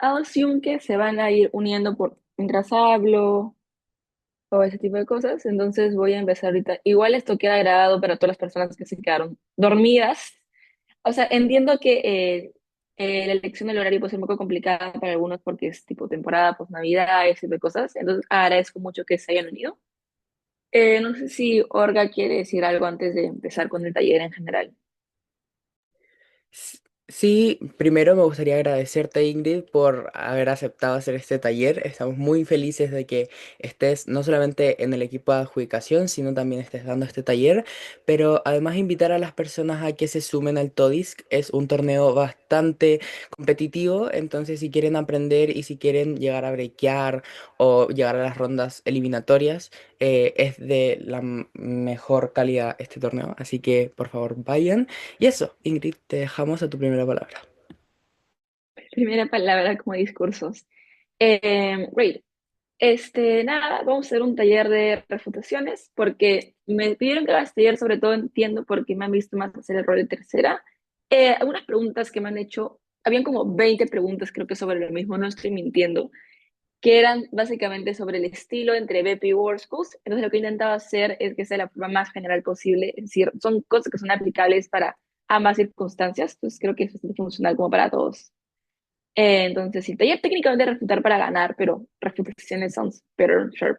assume que se van a ir uniendo por mientras hablo o ese tipo de cosas. Entonces voy a empezar ahorita. Igual esto queda grabado para todas las personas que se quedaron dormidas. O sea, entiendo que la elección del horario puede ser un poco complicada para algunos porque es tipo temporada, pues Navidad, ese tipo de cosas. Entonces agradezco mucho que se hayan unido. No sé si Orga quiere decir algo antes de empezar con el taller en general. S- Sí, primero me gustaría agradecerte, Ingrid, por haber aceptado hacer este taller. Estamos muy felices de que estés no solamente en el equipo de adjudicación, sino también estés dando este taller, pero además invitar a las personas a que se sumen al TODISC. Es un torneo bastante competitivo, entonces si quieren aprender y si quieren llegar a breakear o llegar a las rondas eliminatorias, es de la mejor calidad este torneo, así que por favor vayan. Y eso, Ingrid, te dejamos a tu primera palabra. Primera palabra como discursos. Great. Nada, vamos a hacer un taller de refutaciones porque me pidieron que haga este taller, sobre todo entiendo porque me han visto más hacer el rol de tercera. Algunas preguntas que me han hecho, habían como 20 preguntas creo que sobre lo mismo, no estoy mintiendo, que eran básicamente sobre el estilo entre BP y World Schools. Entonces lo que he intentado hacer es que sea la forma más general posible, es decir, son cosas que son aplicables para ambas circunstancias, entonces creo que es bastante funcional como para todos. Entonces, sí, taller técnicamente refutar para ganar, pero refutaciones sounds better, sharp.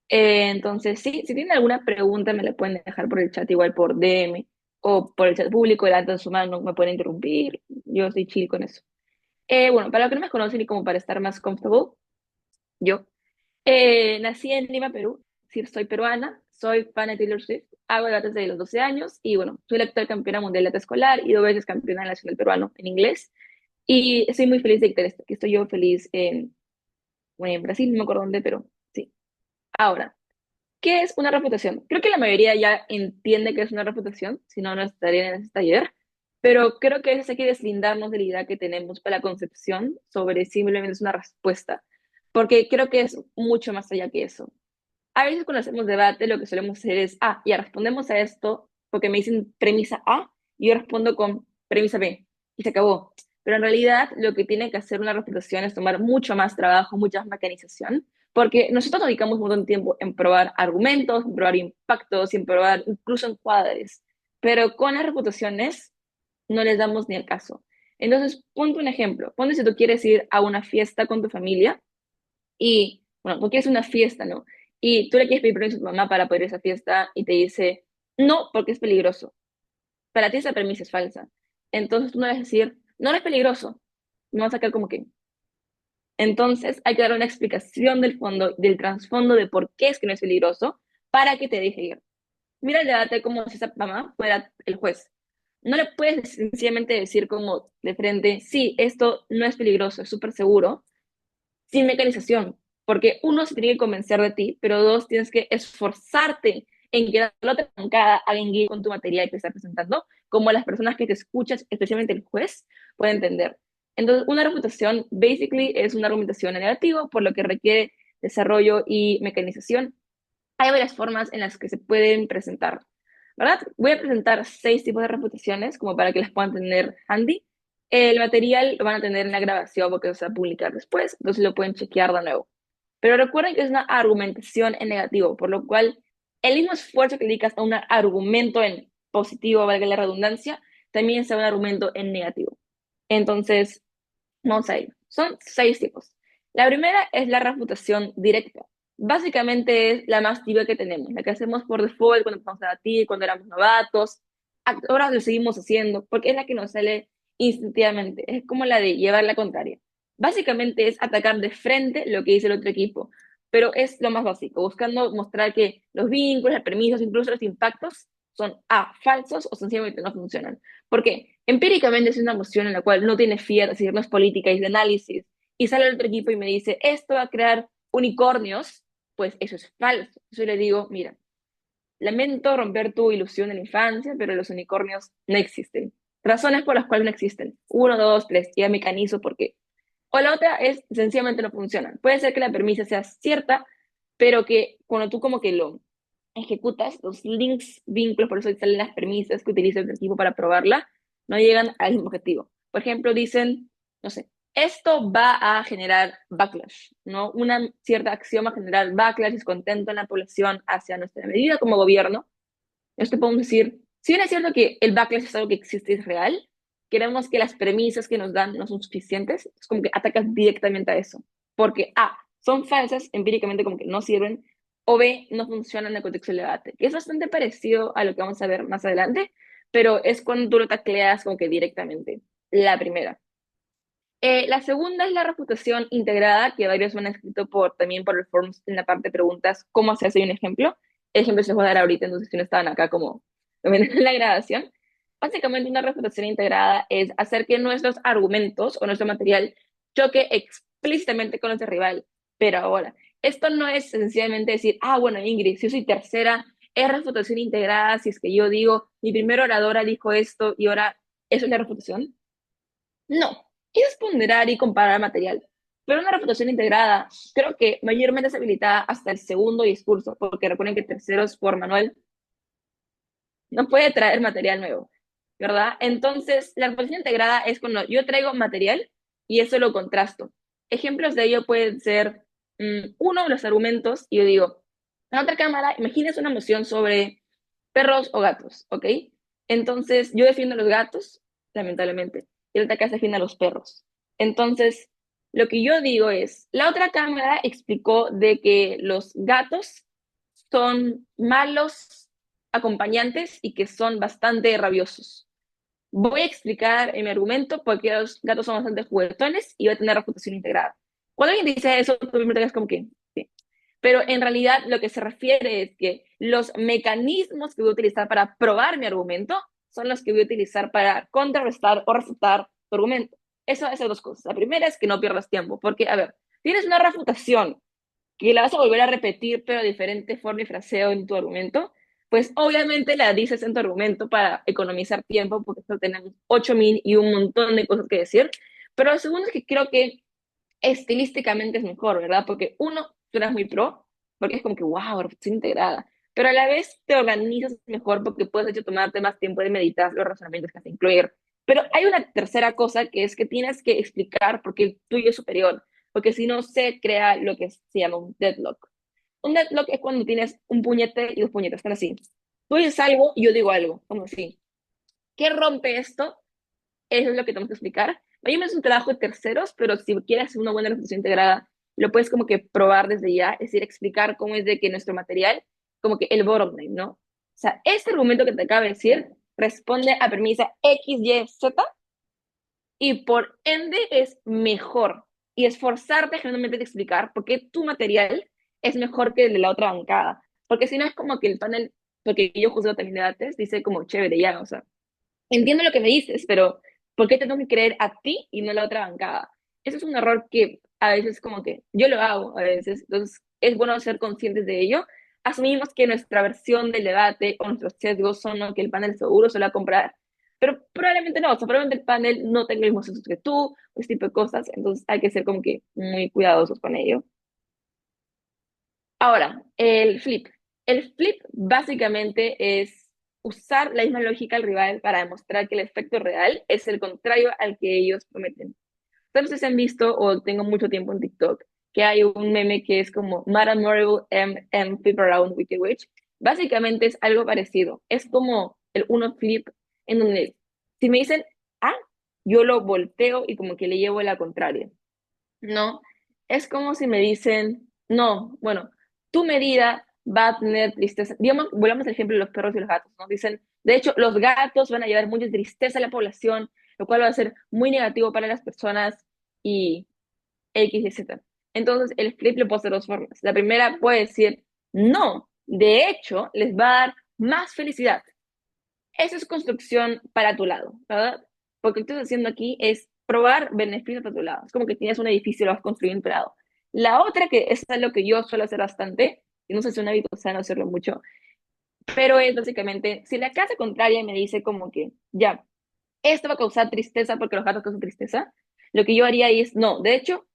Entonces, sí, si tienen alguna pregunta me la pueden dejar por el chat, igual por DM o por el chat público, levantan su mano, me pueden interrumpir, yo estoy chill con eso. Bueno, para los que no me conocen y como para estar más comfortable, yo nací en Lima, Perú, sí, soy peruana, soy fan de Taylor Swift, hago debates desde los 12 años y bueno, soy la actual campeona mundial de debate escolar y 2 veces campeona nacional peruano en inglés. Y estoy muy feliz de que estoy yo feliz bueno, en Brasil, no me acuerdo dónde, pero sí. Ahora, ¿qué es una reputación? Creo que la mayoría ya entiende qué es una reputación, si no, no estarían en este taller, pero creo que hay que deslindarnos de la idea que tenemos para la concepción sobre simplemente es una respuesta, porque creo que es mucho más allá que eso. A veces cuando hacemos debate lo que solemos hacer es, ya respondemos a esto porque me dicen premisa A y yo respondo con premisa B y se acabó. Pero en realidad lo que tiene que hacer una refutación es tomar mucho más trabajo, mucha más mecanización, porque nosotros dedicamos un montón de tiempo en probar argumentos, en probar impactos, en probar incluso encuadres, pero con las refutaciones no les damos ni el caso. Entonces, ponte un ejemplo. Ponte si tú quieres ir a una fiesta con tu familia y, bueno, tú quieres una fiesta, ¿no? Y tú le quieres pedir permiso a tu mamá para poder ir a esa fiesta y te dice, no, porque es peligroso. Para ti esa premisa es falsa. Entonces tú no vas a decir, no, no es peligroso. No vas a quedar como que. Entonces hay que dar una explicación del fondo, del trasfondo de por qué es que no es peligroso para que te deje ir. Mira el debate como si esa mamá fuera el juez. No le puedes sencillamente decir como de frente, sí, esto no es peligroso, es súper seguro, sin mecanización, porque uno se tiene que convencer de ti, pero dos, tienes que esforzarte en que la otra bancada alguien guíe con tu material que estás presentando, como las personas que te escuchan, especialmente el juez, pueden entender. Entonces, una reputación, basically, es una argumentación en negativo, por lo que requiere desarrollo y mecanización. Hay varias formas en las que se pueden presentar, ¿verdad? Voy a presentar 6 tipos de reputaciones, como para que las puedan tener handy. El material lo van a tener en la grabación porque se va a publicar después, entonces lo pueden chequear de nuevo. Pero recuerden que es una argumentación en negativo, por lo cual el mismo esfuerzo que dedicas a un argumento en positivo, valga la redundancia, también será un argumento en negativo. Entonces, vamos a ir. Son 6 tipos. La primera es la refutación directa. Básicamente es la más tibia que tenemos, la que hacemos por default cuando empezamos a debatir, cuando éramos novatos. Ahora lo seguimos haciendo porque es la que nos sale instintivamente. Es como la de llevar la contraria. Básicamente es atacar de frente lo que dice el otro equipo, pero es lo más básico, buscando mostrar que los vínculos, las premisas, incluso los impactos son falsos o sencillamente no funcionan. ¿Por qué? Empíricamente es una emoción en la cual no tiene fiat, es decir, no es política, es de análisis, y sale el otro equipo y me dice, esto va a crear unicornios, pues eso es falso. Yo le digo, mira, lamento romper tu ilusión de la infancia, pero los unicornios no existen. Razones por las cuales no existen. Uno, dos, tres, y ya mecanizo por qué. O la otra es, sencillamente no funcionan. Puede ser que la premisa sea cierta, pero que cuando tú como que lo ejecutas, los links, vínculos, por eso salen las premisas que utiliza el equipo para probarla, no llegan al mismo objetivo. Por ejemplo, dicen, no sé, Esto va a generar backlash, ¿no? Una cierta acción va a generar backlash, descontento en la población hacia nuestra medida como gobierno. Esto podemos decir, si bien es cierto que el backlash es algo que existe, es real, queremos que las premisas que nos dan no son suficientes, es como que atacas directamente a eso, porque A, son falsas, empíricamente como que no sirven, o B, no funcionan en el contexto del debate, que es bastante parecido a lo que vamos a ver más adelante, pero es cuando tú lo tacleas como que directamente, la primera. La segunda es la refutación integrada, que varios me han escrito también por el forum en la parte de preguntas, ¿cómo se hace un ejemplo? El ejemplo se va a dar ahorita, entonces si no estaban acá como en la grabación. Básicamente una refutación integrada es hacer que nuestros argumentos o nuestro material choque explícitamente con los del rival. Pero ahora, esto no es sencillamente decir, ah, bueno, Ingrid, si yo soy tercera, es refutación integrada, si es que yo digo, mi primera oradora dijo esto y ahora eso es la refutación. No, es ponderar y comparar material, pero una refutación integrada creo que mayormente es habilitada hasta el segundo discurso, porque recuerden que terceros por manual no puede traer material nuevo, ¿verdad? Entonces, la refutación integrada es cuando yo traigo material y eso lo contrasto. Ejemplos de ello pueden ser uno de los argumentos, y yo digo, en otra cámara, imagínense una moción sobre perros o gatos, ¿ok? Entonces, yo defiendo a los gatos, lamentablemente, y la otra casa defiende a los perros. Entonces, lo que yo digo es, la otra cámara explicó de que los gatos son malos acompañantes y que son bastante rabiosos. Voy a explicar en mi argumento por qué los gatos son bastante juguetones y voy a tener refutación integrada. Cuando alguien dice eso, tú primero te quedas como que, sí. Pero en realidad lo que se refiere es que los mecanismos que voy a utilizar para probar mi argumento son los que voy a utilizar para contrarrestar o refutar tu argumento. Eso hace dos cosas. La primera es que no pierdas tiempo, porque, a ver, tienes una refutación que la vas a volver a repetir, pero de diferente forma y fraseo en tu argumento, pues obviamente la dices en tu argumento para economizar tiempo, porque esto tenemos 8000 y un montón de cosas que decir. Pero lo segundo es que creo que estilísticamente es mejor, ¿verdad? Porque uno, tú eres muy pro, porque es como que, wow, reflexión integrada. Pero a la vez te organizas mejor porque puedes, de hecho, tomarte más tiempo de meditar los razonamientos que vas a incluir. Pero hay una tercera cosa que es que tienes que explicar por qué el tuyo es superior, porque si no se crea lo que se llama un deadlock. Un deadlock es cuando tienes un puñete y dos puñetes, están así. Tú dices algo y yo digo algo, como así. ¿Qué rompe esto? Eso es lo que tenemos que explicar. Mayormente es un trabajo de terceros, pero si quieres hacer una buena reflexión integrada, lo puedes como que probar desde ya, es decir, explicar cómo es de que nuestro material, como que el bottom line, ¿no? O sea, este argumento que te acabo de decir responde a premisa X, Y, Z y por ende es mejor. Y esforzarte generalmente de explicar por qué tu material es mejor que el de la otra bancada. Porque si no es como que el panel, porque yo juzgo también debates, dice como chévere ya, o sea, entiendo lo que me dices, pero ¿por qué tengo que creer a ti y no a la otra bancada? Eso es un error que a veces como que yo lo hago a veces, entonces es bueno ser conscientes de ello. Asumimos que nuestra versión del debate o nuestros sesgos son lo que el panel seguro se lo va a comprar, pero probablemente no, o sea, probablemente el panel no tenga los mismos sesgos que tú, ese tipo de cosas, entonces hay que ser como que muy cuidadosos con ello. Ahora, el flip. El flip básicamente es usar la misma lógica del rival para demostrar que el efecto real es el contrario al que ellos prometen. Entonces han visto, o tengo mucho tiempo en TikTok, que hay un meme que es como Madame Morrible Flip Around Wicked Witch. Básicamente es algo parecido. Es como el uno flip en donde si me dicen A, yo lo volteo y como que le llevo la contraria. No, es como si me dicen, no, bueno, tu medida va a tener tristeza. Digamos, volvamos al ejemplo de los perros y los gatos, ¿no? Dicen, de hecho, los gatos van a llevar mucha tristeza a la población, lo cual va a ser muy negativo para las personas y X y Z. Entonces, el flip lo puede hacer de dos formas. La primera puede decir, no, de hecho, les va a dar más felicidad. Eso es construcción para tu lado, ¿verdad? Porque lo que estás haciendo aquí es probar beneficios para tu lado. Es como que tienes un edificio y lo vas construyendo en tu lado. La otra, que es lo que yo suelo hacer bastante, y no sé si es un hábito sano hacerlo mucho, pero es básicamente, si la casa contraria me dice como que, ya, esto va a causar tristeza porque los gatos causan tristeza, lo que yo haría ahí es, no, de hecho,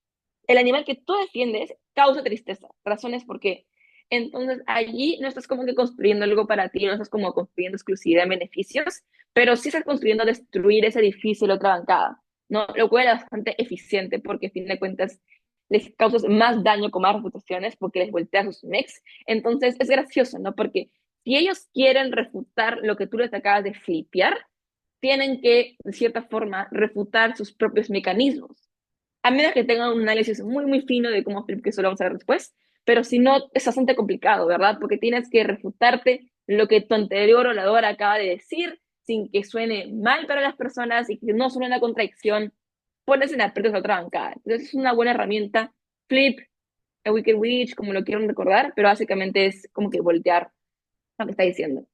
el animal que tú defiendes causa tristeza. Razones por qué. Entonces, allí no estás como que construyendo algo para ti, no estás como construyendo exclusividad en beneficios, pero sí estás construyendo destruir ese edificio y la otra bancada. ¿no? Lo cual es bastante eficiente porque, a fin de cuentas, les causas más daño con más reputaciones porque les volteas sus mix. Entonces, es gracioso, ¿no? Porque si ellos quieren refutar lo que tú les acabas de flipear, tienen que, de cierta forma, refutar sus propios mecanismos. A menos que tengan un análisis muy, muy fino de cómo flip, que eso lo vamos a ver después, pero si no, es bastante complicado, ¿verdad? Porque tienes que refutarte lo que tu anterior orador acaba de decir, sin que suene mal para las personas y que no suene una contradicción, pones en aprietos a otra bancada. Entonces es una buena herramienta. Flip, a Wicked Witch, como lo quieran recordar, pero básicamente es como que voltear lo que está diciendo.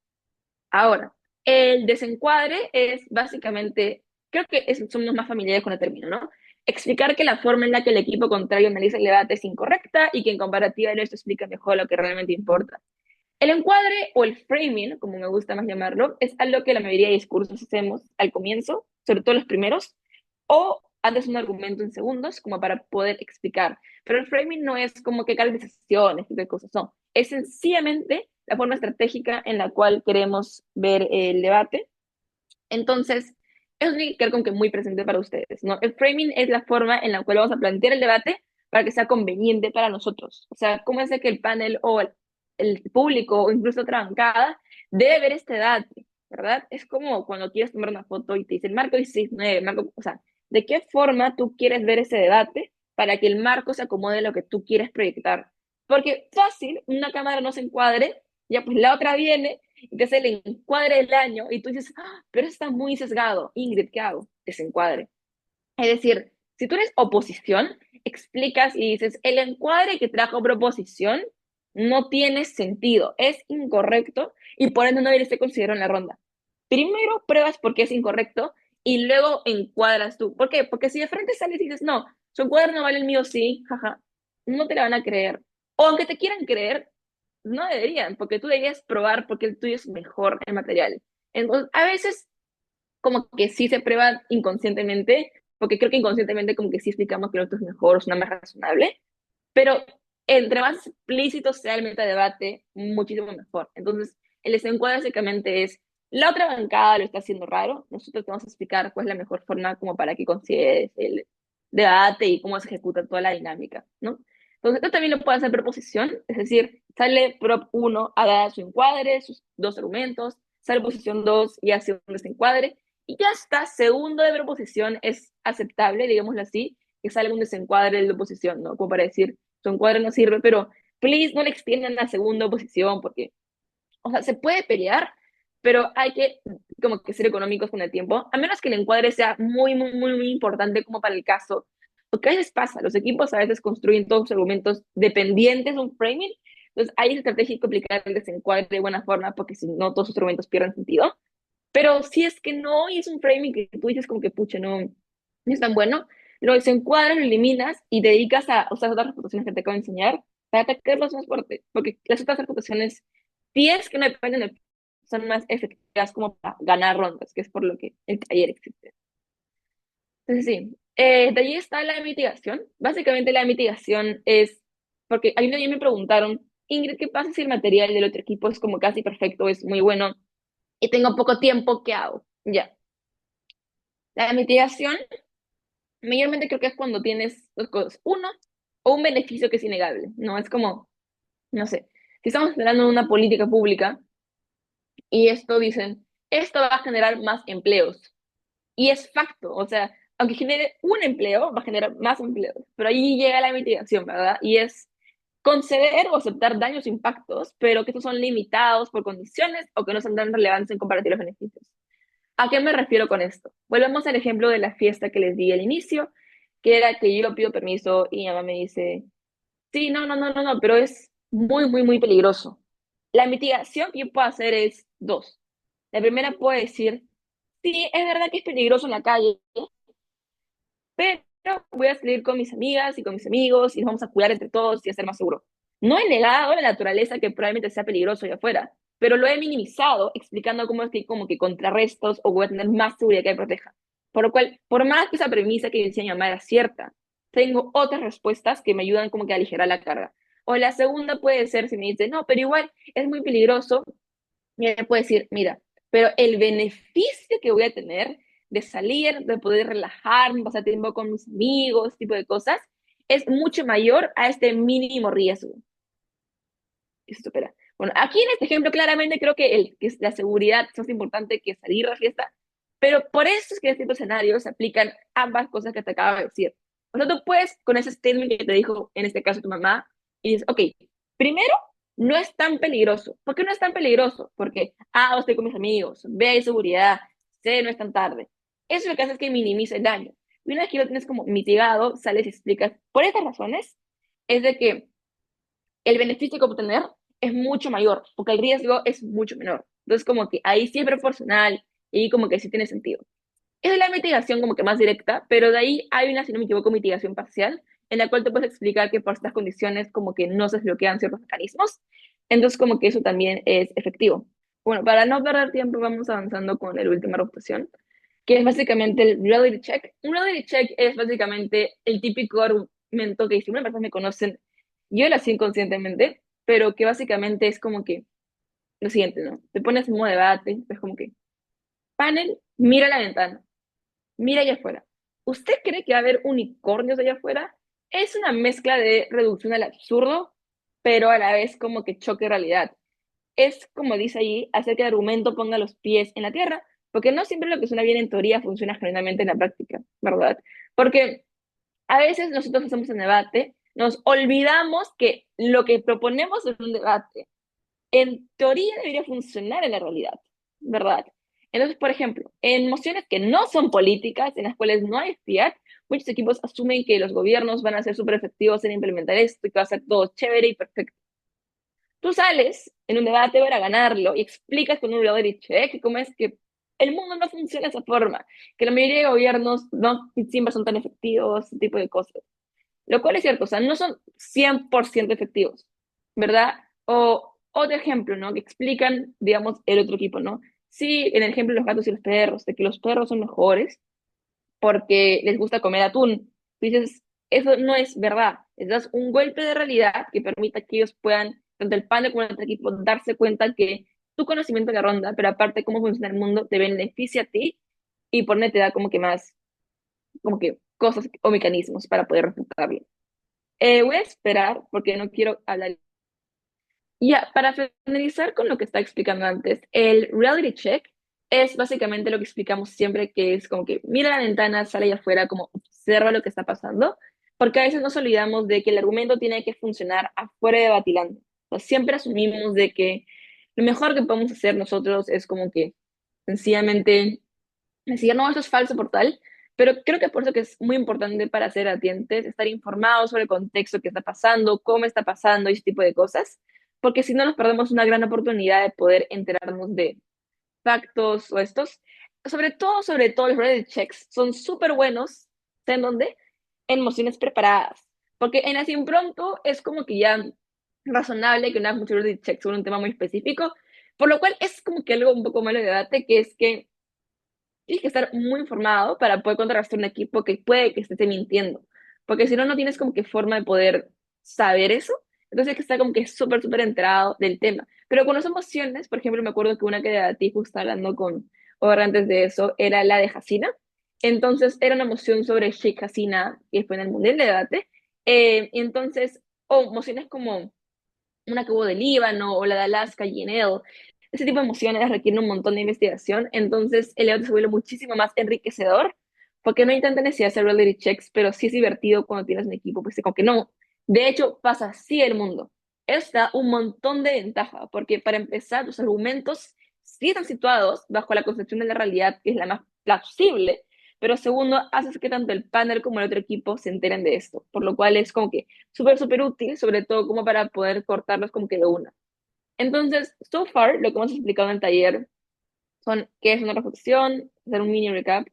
Ahora, el desencuadre es básicamente, creo que somos más familiares con el término, ¿no? Explicar que la forma en la que el equipo contrario analiza el debate es incorrecta y que en comparativa de esto explica mejor lo que realmente importa. El encuadre o el framing, como me gusta más llamarlo, es algo que la mayoría de discursos hacemos al comienzo, sobre todo los primeros, o antes un argumento en segundos, como para poder explicar. Pero el framing no es como que caracterizaciones, qué cosas, no. Es sencillamente la forma estratégica en la cual queremos ver el debate. Entonces, eso tiene que quedar como que muy presente para ustedes, ¿no? El framing es la forma en la cual vamos a plantear el debate para que sea conveniente para nosotros. O sea, cómo es de que el panel o el público o incluso otra bancada debe ver este debate, ¿verdad? Es como cuando quieres tomar una foto y te dicen marco 16:9, marco, o sea, ¿de qué forma tú quieres ver ese debate para que el marco se acomode a lo que tú quieres proyectar? Porque fácil, una cámara no se encuadre, ya pues la otra viene y te hace el encuadre del año y tú dices, ah, pero está muy sesgado. Ingrid, ¿qué hago? Desencuadre. Es decir, si tú eres oposición, explicas y dices, el encuadre que trajo proposición no tiene sentido, es incorrecto y por ende no debería ser considerado en la ronda. Primero pruebas por qué es incorrecto y luego encuadras tú. ¿Por qué? Porque si de frente sales y dices, no, su encuadre no vale el mío, sí, jaja, no te la van a creer. O aunque te quieran creer, no deberían, porque tú deberías probar porque el tuyo es mejor el material. Entonces, a veces como que sí se prueba inconscientemente, porque creo que inconscientemente como que sí explicamos que el otro es mejor, es una más razonable, pero entre más explícito sea el metadebate, muchísimo mejor. Entonces, el desencuadre básicamente es, la otra bancada lo está haciendo raro, nosotros te vamos a explicar cuál es la mejor forma como para que consideres el debate y cómo se ejecuta toda la dinámica, ¿no? Entonces, esto también lo puede hacer proposición, es decir, sale prop uno a dar su encuadre, sus dos argumentos, sale posición 2 y hace un desencuadre, y ya está, segundo de proposición es aceptable, digámoslo así, que salga un desencuadre de oposición, ¿no? Como para decir, su encuadre no sirve, pero please no le extiendan a segunda oposición, porque, o sea, se puede pelear, pero hay que como que ser económicos con el tiempo, a menos que el encuadre sea muy, muy, muy, muy importante como para el caso. Porque a veces pasa, los equipos a veces construyen todos sus argumentos dependientes de un framing, entonces ahí es estratégico aplicar el desencuadre de buena forma, porque si no todos sus argumentos pierden sentido. Pero si es que no y es un framing que tú dices como que, pucha, no, no es tan bueno, lo desencuadras, lo eliminas y te dedicas a usar otras reputaciones que te acabo de enseñar para atacarlos más fuerte. Porque las otras reputaciones, si es que no dependen de, son más efectivas como para ganar rondas, que es por lo que el taller existe. Entonces, sí, de allí está la mitigación. Básicamente la mitigación es, porque a mí me preguntaron, Ingrid, ¿qué pasa si el material del otro equipo es como casi perfecto, es muy bueno y tengo poco tiempo? ¿Qué hago? Ya. La mitigación, mayormente creo que es cuando tienes dos cosas. Uno, o un beneficio que es innegable, ¿no? Es como, no sé, si estamos hablando de una política pública y esto dicen, esto va a generar más empleos. Y es facto, o sea, aunque genere un empleo, va a generar más empleos. Pero ahí llega la mitigación, ¿verdad? Y es conceder o aceptar daños o impactos, pero que estos son limitados por condiciones o que no son tan relevantes en comparación a los beneficios. ¿A qué me refiero con esto? Volvemos al ejemplo de la fiesta que les di al inicio, que era que yo pido permiso y mi mamá me dice, sí, no, no, no, no, no, pero es muy, muy, muy peligroso. La mitigación que yo puedo hacer es dos. La primera puede decir, sí, es verdad que es peligroso en la calle, pero voy a salir con mis amigas y con mis amigos y nos vamos a cuidar entre todos y a ser más seguro. No he negado la naturaleza que probablemente sea peligroso allá afuera, pero lo he minimizado explicando cómo es que como que contrarrestos o voy a tener más seguridad que me proteja. Por lo cual, por más que esa premisa que decía mi mamá era cierta, tengo otras respuestas que me ayudan como que a aligerar la carga. O la segunda puede ser si me dice, no, pero igual es muy peligroso, y ella puede decir, mira, pero el beneficio que voy a tener de salir, de poder relajarme, pasar tiempo con mis amigos, ese tipo de cosas, es mucho mayor a este mínimo riesgo. Eso supera. Bueno, aquí en este ejemplo claramente creo que, que es la seguridad es más importante que salir a la fiesta, pero por eso es que en este tipo de escenarios se aplican ambas cosas que te acabo de decir. O sea, tú puedes, con ese statement que te dijo, en este caso tu mamá, y dices, ok, primero, no es tan peligroso. ¿Por qué no es tan peligroso? Porque A, estoy con mis amigos, B, hay seguridad, C, no es tan tarde. Eso lo que hace es que minimiza el daño. Y una vez que lo tienes como mitigado, sales y explicas, por estas razones, es de que el beneficio que obtener es mucho mayor, porque el riesgo es mucho menor. Entonces, como que ahí sí es proporcional y como que sí tiene sentido. Esa es la mitigación como que más directa, pero de ahí hay una, si no me equivoco, mitigación parcial, en la cual te puedes explicar que por estas condiciones como que no se desbloquean ciertos mecanismos. Entonces, como que eso también es efectivo. Bueno, para no perder tiempo, vamos avanzando con la última reputación, que es básicamente el reality check. Un reality check es básicamente el típico argumento que si una persona me conocen, yo lo hacía inconscientemente, pero que básicamente es como que lo siguiente, ¿no? Te pones en modo debate, es como que, panel, mira la ventana, mira allá afuera. ¿Usted cree que va a haber unicornios allá afuera? Es una mezcla de reducción al absurdo, pero a la vez como que choque realidad. Es, como dice allí, hacer que el argumento ponga los pies en la tierra, porque no siempre lo que suena bien en teoría funciona generalmente en la práctica, ¿verdad? Porque a veces nosotros hacemos un debate, nos olvidamos que lo que proponemos en un debate, en teoría debería funcionar en la realidad, ¿verdad? Entonces, por ejemplo, en mociones que no son políticas, en las cuales no hay fiat, muchos equipos asumen que los gobiernos van a ser súper efectivos en implementar esto y que va a ser todo chévere y perfecto. Tú sales en un debate para ganarlo y explicas con un reality check cómo es que el mundo no funciona de esa forma, que la mayoría de gobiernos no siempre son tan efectivos, ese tipo de cosas. Lo cual es cierto, o sea, no son 100% efectivos, ¿verdad? O otro ejemplo, ¿no? Que explican, digamos, el otro equipo, ¿no? Sí, en el ejemplo de los gatos y los perros, de que los perros son mejores porque les gusta comer atún. Tú dices, eso no es verdad. Les das un golpe de realidad que permita que ellos puedan, tanto el panel como el otro equipo, darse cuenta que tu conocimiento de ronda, pero aparte cómo funciona el mundo, te beneficia a ti y por ende te da como que más, como que cosas o mecanismos para poder refutarlo. Voy a esperar porque no quiero hablar. Ya, para finalizar con lo que estaba explicando antes, el reality check es básicamente lo que explicamos siempre, que es como que mira la ventana, sale allá afuera, como observa lo que está pasando, porque a veces nos olvidamos de que el argumento tiene que funcionar afuera de Batilando. O sea, siempre asumimos de que lo mejor que podemos hacer nosotros es como que sencillamente decir, no, esto es falso por tal, pero creo que por eso que es muy importante para ser atientes, estar informados sobre el contexto que está pasando, cómo está pasando y ese tipo de cosas, porque si no nos perdemos una gran oportunidad de poder enterarnos de factos o estos. Sobre todo los reality checks son súper buenos, ¿saben dónde? En mociones preparadas, porque en así pronto es como que ya razonable que no hagas muchos reality checks sobre un tema muy específico, por lo cual es como que algo un poco malo de debate, que es que tienes que estar muy informado para poder contrarrestar un equipo que puede que esté mintiendo. Porque si no, no tienes como que forma de poder saber eso. Entonces hay que estar como que súper, súper enterado del tema. Pero con las emociones, por ejemplo, me acuerdo que una que debatí justo hablando con ahora antes de eso era la de Hasina. Entonces era una moción sobre Sheikh Hasina, que fue en el Mundial de Debate. Y entonces, o mociones como una que hubo de Líbano o la de Alaska y Enel. Ese tipo de emociones requieren un montón de investigación, entonces el debate se vuelve muchísimo más enriquecedor, porque no hay tanta necesidad de hacer reality checks, pero sí es divertido cuando tienes un equipo, pues como que no. De hecho, pasa así el mundo. Eso da un montón de ventaja, porque para empezar, los argumentos sí están situados bajo la concepción de la realidad, que es la más plausible, pero segundo, haces que tanto el panel como el otro equipo se enteren de esto, por lo cual es como que súper, súper útil, sobre todo como para poder cortarlos como que de una. Entonces, so far, lo que hemos explicado en el taller son qué es una reflexión, hacer un mini recap.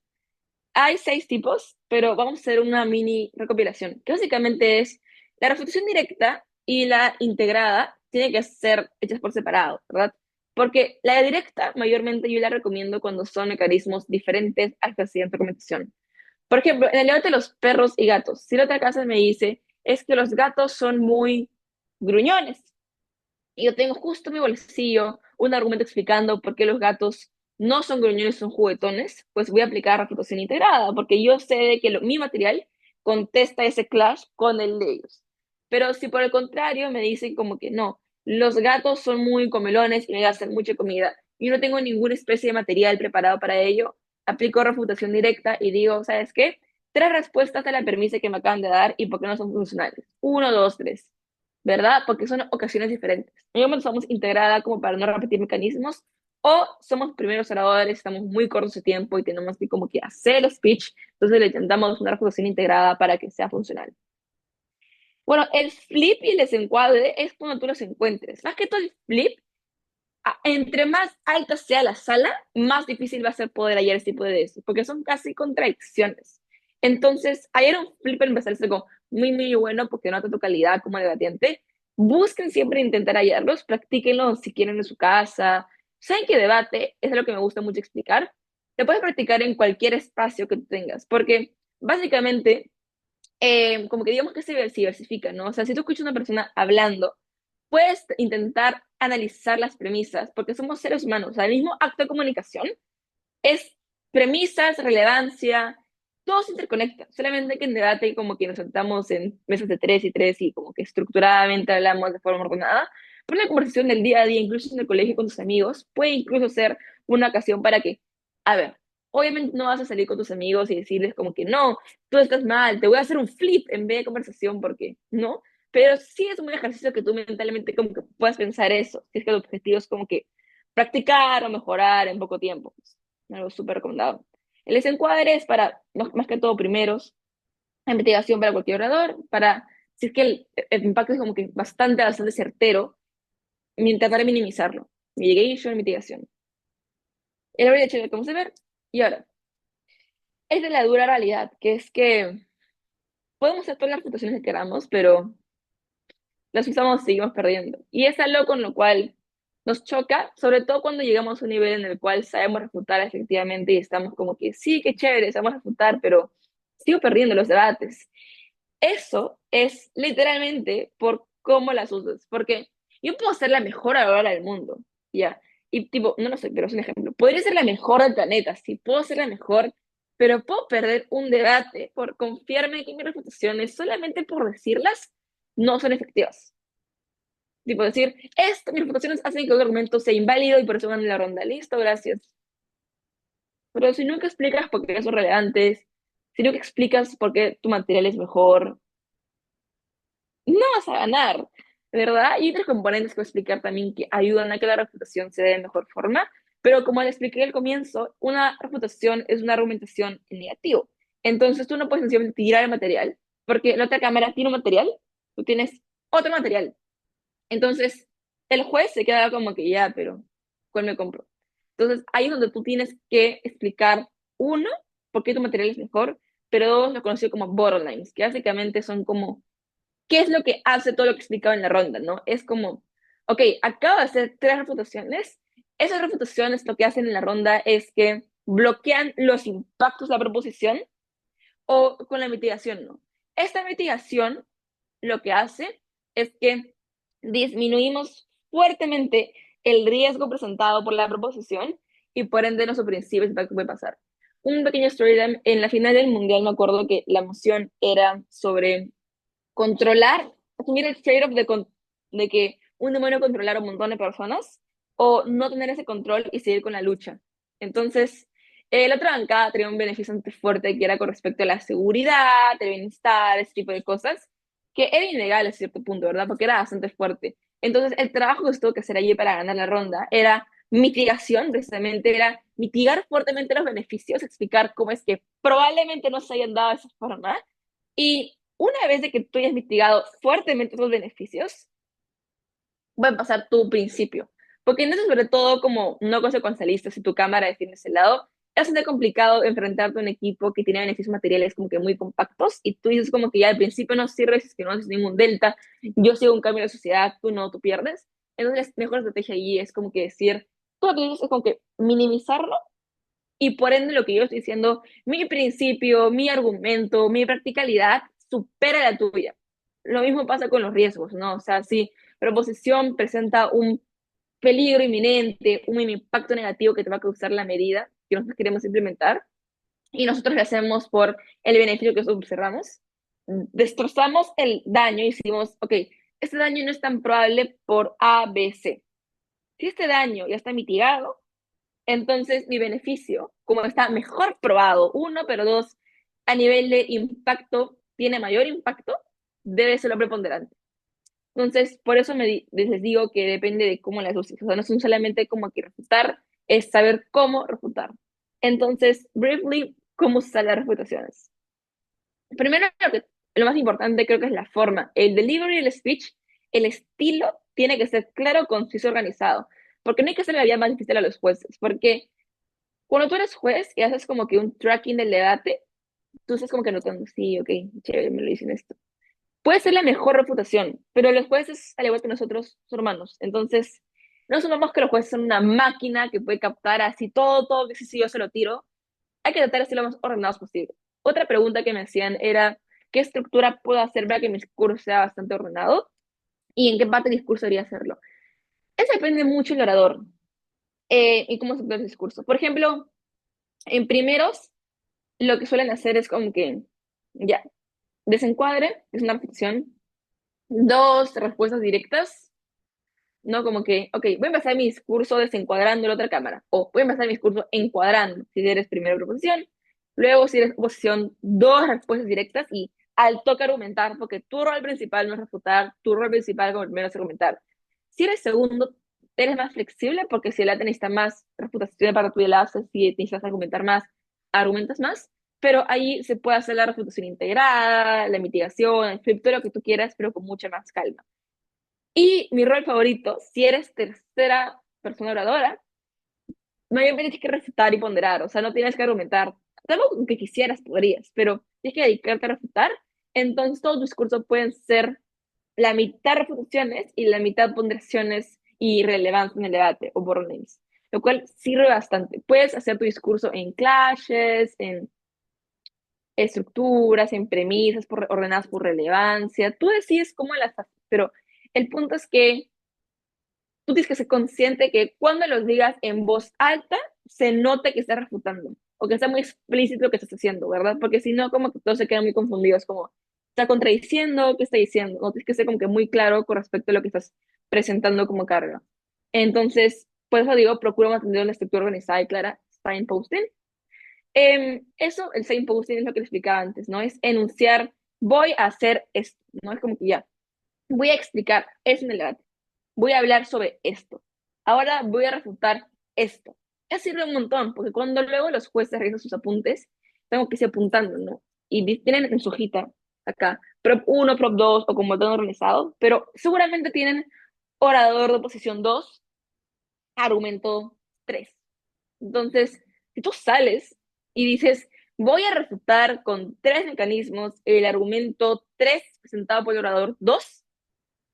Hay 6 tipos, pero vamos a hacer una mini recopilación, que básicamente es la reflexión directa y la integrada tienen que ser hechas por separado, ¿verdad? Porque la directa, mayormente yo la recomiendo cuando son mecanismos diferentes al que hacía en recomendación. Por ejemplo, en el debate de los perros y gatos, si la otra casa me dice, es que los gatos son muy gruñones, y yo tengo justo en mi bolsillo un argumento explicando por qué los gatos no son gruñones, son juguetones, pues voy a aplicar refutación integrada, porque yo sé de que mi material contesta ese clash con el de ellos. Pero si por el contrario me dicen como que no, los gatos son muy comelones y me gastan mucha comida y no tengo ninguna especie de material preparado para ello, aplico refutación directa y digo, ¿sabes qué? Tres respuestas a la premisa que me acaban de dar y por qué no son funcionales. Uno, dos, tres. ¿Verdad? Porque son ocasiones diferentes. En un momento somos integrada como para no repetir mecanismos, o somos primeros oradores, estamos muy cortos de tiempo y tenemos que como que hacer el speech, entonces le intentamos una refutación integrada para que sea funcional. Bueno, el flip y el desencuadre es cuando tú los encuentres. Más que todo el flip, entre más alta sea la sala, más difícil va a ser poder hallar ese tipo de eso, porque son casi contradicciones. Entonces, hallar un flipper me parece como muy, muy bueno porque nota tu calidad como debatiente. Busquen siempre intentar hallarlos, practíquenlo si quieren en su casa. Saben que debate es lo que me gusta mucho explicar. Te puedes practicar en cualquier espacio que tú tengas, porque básicamente, como que digamos que se diversifica, ¿no? O sea, si tú escuchas a una persona hablando, puedes intentar analizar las premisas, porque somos seres humanos. O sea, el mismo acto de comunicación es premisas, relevancia, todo se interconecta. Solamente que en debate como que nos sentamos en mesas de tres y tres y como que estructuradamente hablamos de forma ordenada. Pero una conversación del día a día, incluso en el colegio con tus amigos, puede incluso ser una ocasión para que, a ver, obviamente no vas a salir con tus amigos y decirles como que no, tú estás mal, te voy a hacer un flip en vez de conversación porque no. Pero sí es un ejercicio que tú mentalmente como que puedas pensar eso, si es que el objetivo es como que practicar o mejorar en poco tiempo. Algo súper recomendado. El desencuadre es para, más que todo, primeros, la investigación para cualquier orador, para, si es que el impacto es como que bastante, bastante certero, intentar minimizarlo. Mitigation, mitigación. El de hecho, ¿cómo se ve? Y ahora, es de la dura realidad, que es que podemos hacer todas las reputaciones que queramos, pero las usamos, seguimos perdiendo. Y es algo con lo cual nos choca, sobre todo cuando llegamos a un nivel en el cual sabemos refutar efectivamente y estamos como que, sí, qué chévere, sabemos refutar, pero sigo perdiendo los debates. Eso es literalmente por cómo las usas, porque yo puedo ser la mejor oradora del mundo, ya, y tipo, no lo sé, pero es un ejemplo. Podría ser la mejor del planeta, sí, puedo ser la mejor, pero puedo perder un debate por confiarme que mis refutaciones, solamente por decirlas, no son efectivas. Tipo decir, esto, mis reputaciones hacen que el argumento sea inválido y por eso van en la ronda. Listo, gracias. Pero si nunca explicas por qué son relevantes, si nunca explicas por qué tu material es mejor, no vas a ganar, ¿verdad? Y otros componentes que voy a explicar también que ayudan a que la reputación se dé de mejor forma, pero como les expliqué al comienzo, una reputación es una argumentación en negativo. Entonces tú no puedes sencillamente tirar el material, porque la otra cámara tiene un material, tú tienes otro material. Entonces, el juez se queda como que ya, pero ¿cuál me compro? Entonces, ahí es donde tú tienes que explicar, uno, por qué tu material es mejor, pero dos, lo conocido como borderlines, que básicamente son como, ¿qué es lo que hace todo lo que explicaba en la ronda, no? Es como, ok, acabo de hacer tres refutaciones, esas refutaciones lo que hacen en la ronda es que bloquean los impactos de la proposición o con la mitigación, no. Esta mitigación lo que hace es que disminuimos fuertemente el riesgo presentado por la proposición y por ende nuestro principio de que puede pasar. Un pequeño storyline, en la final del mundial me acuerdo que la moción era sobre controlar, asumir el trade-off de que un demonio controlara un montón de personas o no tener ese control y seguir con la lucha. Entonces, la otra bancada tenía un beneficio bastante fuerte que era con respecto a la seguridad, el bienestar, ese tipo de cosas, que era ilegal a cierto punto, ¿verdad? Porque era bastante fuerte. Entonces, el trabajo que se tuvo que hacer allí para ganar la ronda era mitigación, precisamente, era mitigar fuertemente los beneficios, explicar cómo es que probablemente no se hayan dado de esa forma y una vez de que tú hayas mitigado fuertemente esos beneficios, va a pasar tu principio. Porque entonces, sobre todo, como no consecuencialista, si tu cámara defiende ese lado, es bastante complicado enfrentarte a un equipo que tiene beneficios materiales como que muy compactos y tú dices como que ya al principio no sirves, es que no haces ningún delta, yo sigo un cambio de sociedad, tú no, tú pierdes. Entonces, la mejor estrategia allí es como que decir, tú lo que dices es como que minimizarlo y por ende lo que yo estoy diciendo, mi principio, mi argumento, mi practicalidad supera la tuya. Lo mismo pasa con los riesgos, ¿no? O sea, si proposición presenta un peligro inminente, un impacto negativo que te va a causar la medida que nosotros queremos implementar, y nosotros lo hacemos por el beneficio que nosotros observamos, destrozamos el daño y decimos, ok, este daño no es tan probable por A, B, C. Si este daño ya está mitigado, entonces mi beneficio, como está mejor probado, uno, pero dos, a nivel de impacto, tiene mayor impacto, debe ser lo preponderante. Entonces, por eso les digo que depende de cómo las uses. O sea, no son solamente como que refutar, es saber cómo refutar. Entonces, briefly, ¿cómo usar las refutaciones? Primero, lo más importante creo que es la forma. El delivery, el speech, el estilo tiene que ser claro, conciso, organizado. Porque no hay que hacer la vida más difícil a los jueces. Porque cuando tú eres juez y haces como que un tracking del debate, tú estás como que notando, sí, ok, chévere, me lo dicen esto. Puede ser la mejor reputación, pero los jueces, al igual que nosotros, son humanos. Entonces, no asumamos que los jueces son una máquina que puede captar así todo, que si yo se lo tiro. Hay que tratar de ser lo más ordenados posible. Otra pregunta que me hacían era, ¿qué estructura puedo hacer para que mi discurso sea bastante ordenado? ¿Y en qué parte del discurso debería hacerlo? Eso depende mucho del orador y cómo se el discurso. Por ejemplo, en primeros, lo que suelen hacer es como que, ya, desencuadre, es una repetición, dos respuestas directas, ¿no? Como que, ok, voy a empezar mi discurso desencuadrando la otra cámara, o voy a empezar mi discurso encuadrando, si eres primera proposición, luego si eres oposición, dos respuestas directas y al toque argumentar, porque tu rol principal no es refutar, tu rol principal como primero es argumentar. Si eres segundo, eres más flexible, porque si el ATE necesita más refutación para tu la haces, si necesitas argumentar más, argumentas más, pero ahí se puede hacer la refutación integrada, la mitigación, el flip, todo lo que tú quieras, pero con mucha más calma. Y mi rol favorito, si eres tercera persona oradora, no tienes que refutar y ponderar, o sea, no tienes que argumentar. Algo que quisieras, podrías, pero tienes que dedicarte a refutar. Entonces, todos tus discursos pueden ser la mitad refutaciones y la mitad ponderaciones y relevancia en el debate o borrones, lo cual sirve bastante. Puedes hacer tu discurso en clashes, en estructuras, en premisas ordenadas por relevancia. Tú decides cómo las haces, pero el punto es que tú tienes que ser consciente que cuando los digas en voz alta, se note que estás refutando o que está muy explícito lo que estás haciendo, ¿verdad? Porque si no, como que todos se quedan muy confundidos, como, ¿está contradiciendo? ¿Qué está diciendo? No tienes que ser como que muy claro con respecto a lo que estás presentando como carga. Entonces, por eso digo, procura mantener una estructura organizada y clara, signposting. Eso, el signposting es lo que te explicaba antes, ¿no? Es enunciar, voy a hacer esto, ¿no? Es como que ya, voy a explicar, es en el debate, voy a hablar sobre esto. Ahora voy a refutar esto. Eso sirve un montón, porque cuando luego los jueces revisan sus apuntes, tengo que ir apuntando, ¿no? Y tienen en su hojita, acá, prop uno prop 2 o como todo organizado, pero seguramente tienen orador de posición 2 argumento 3. Entonces, si tú sales y dices, voy a refutar con tres mecanismos el argumento 3 presentado por el orador 2,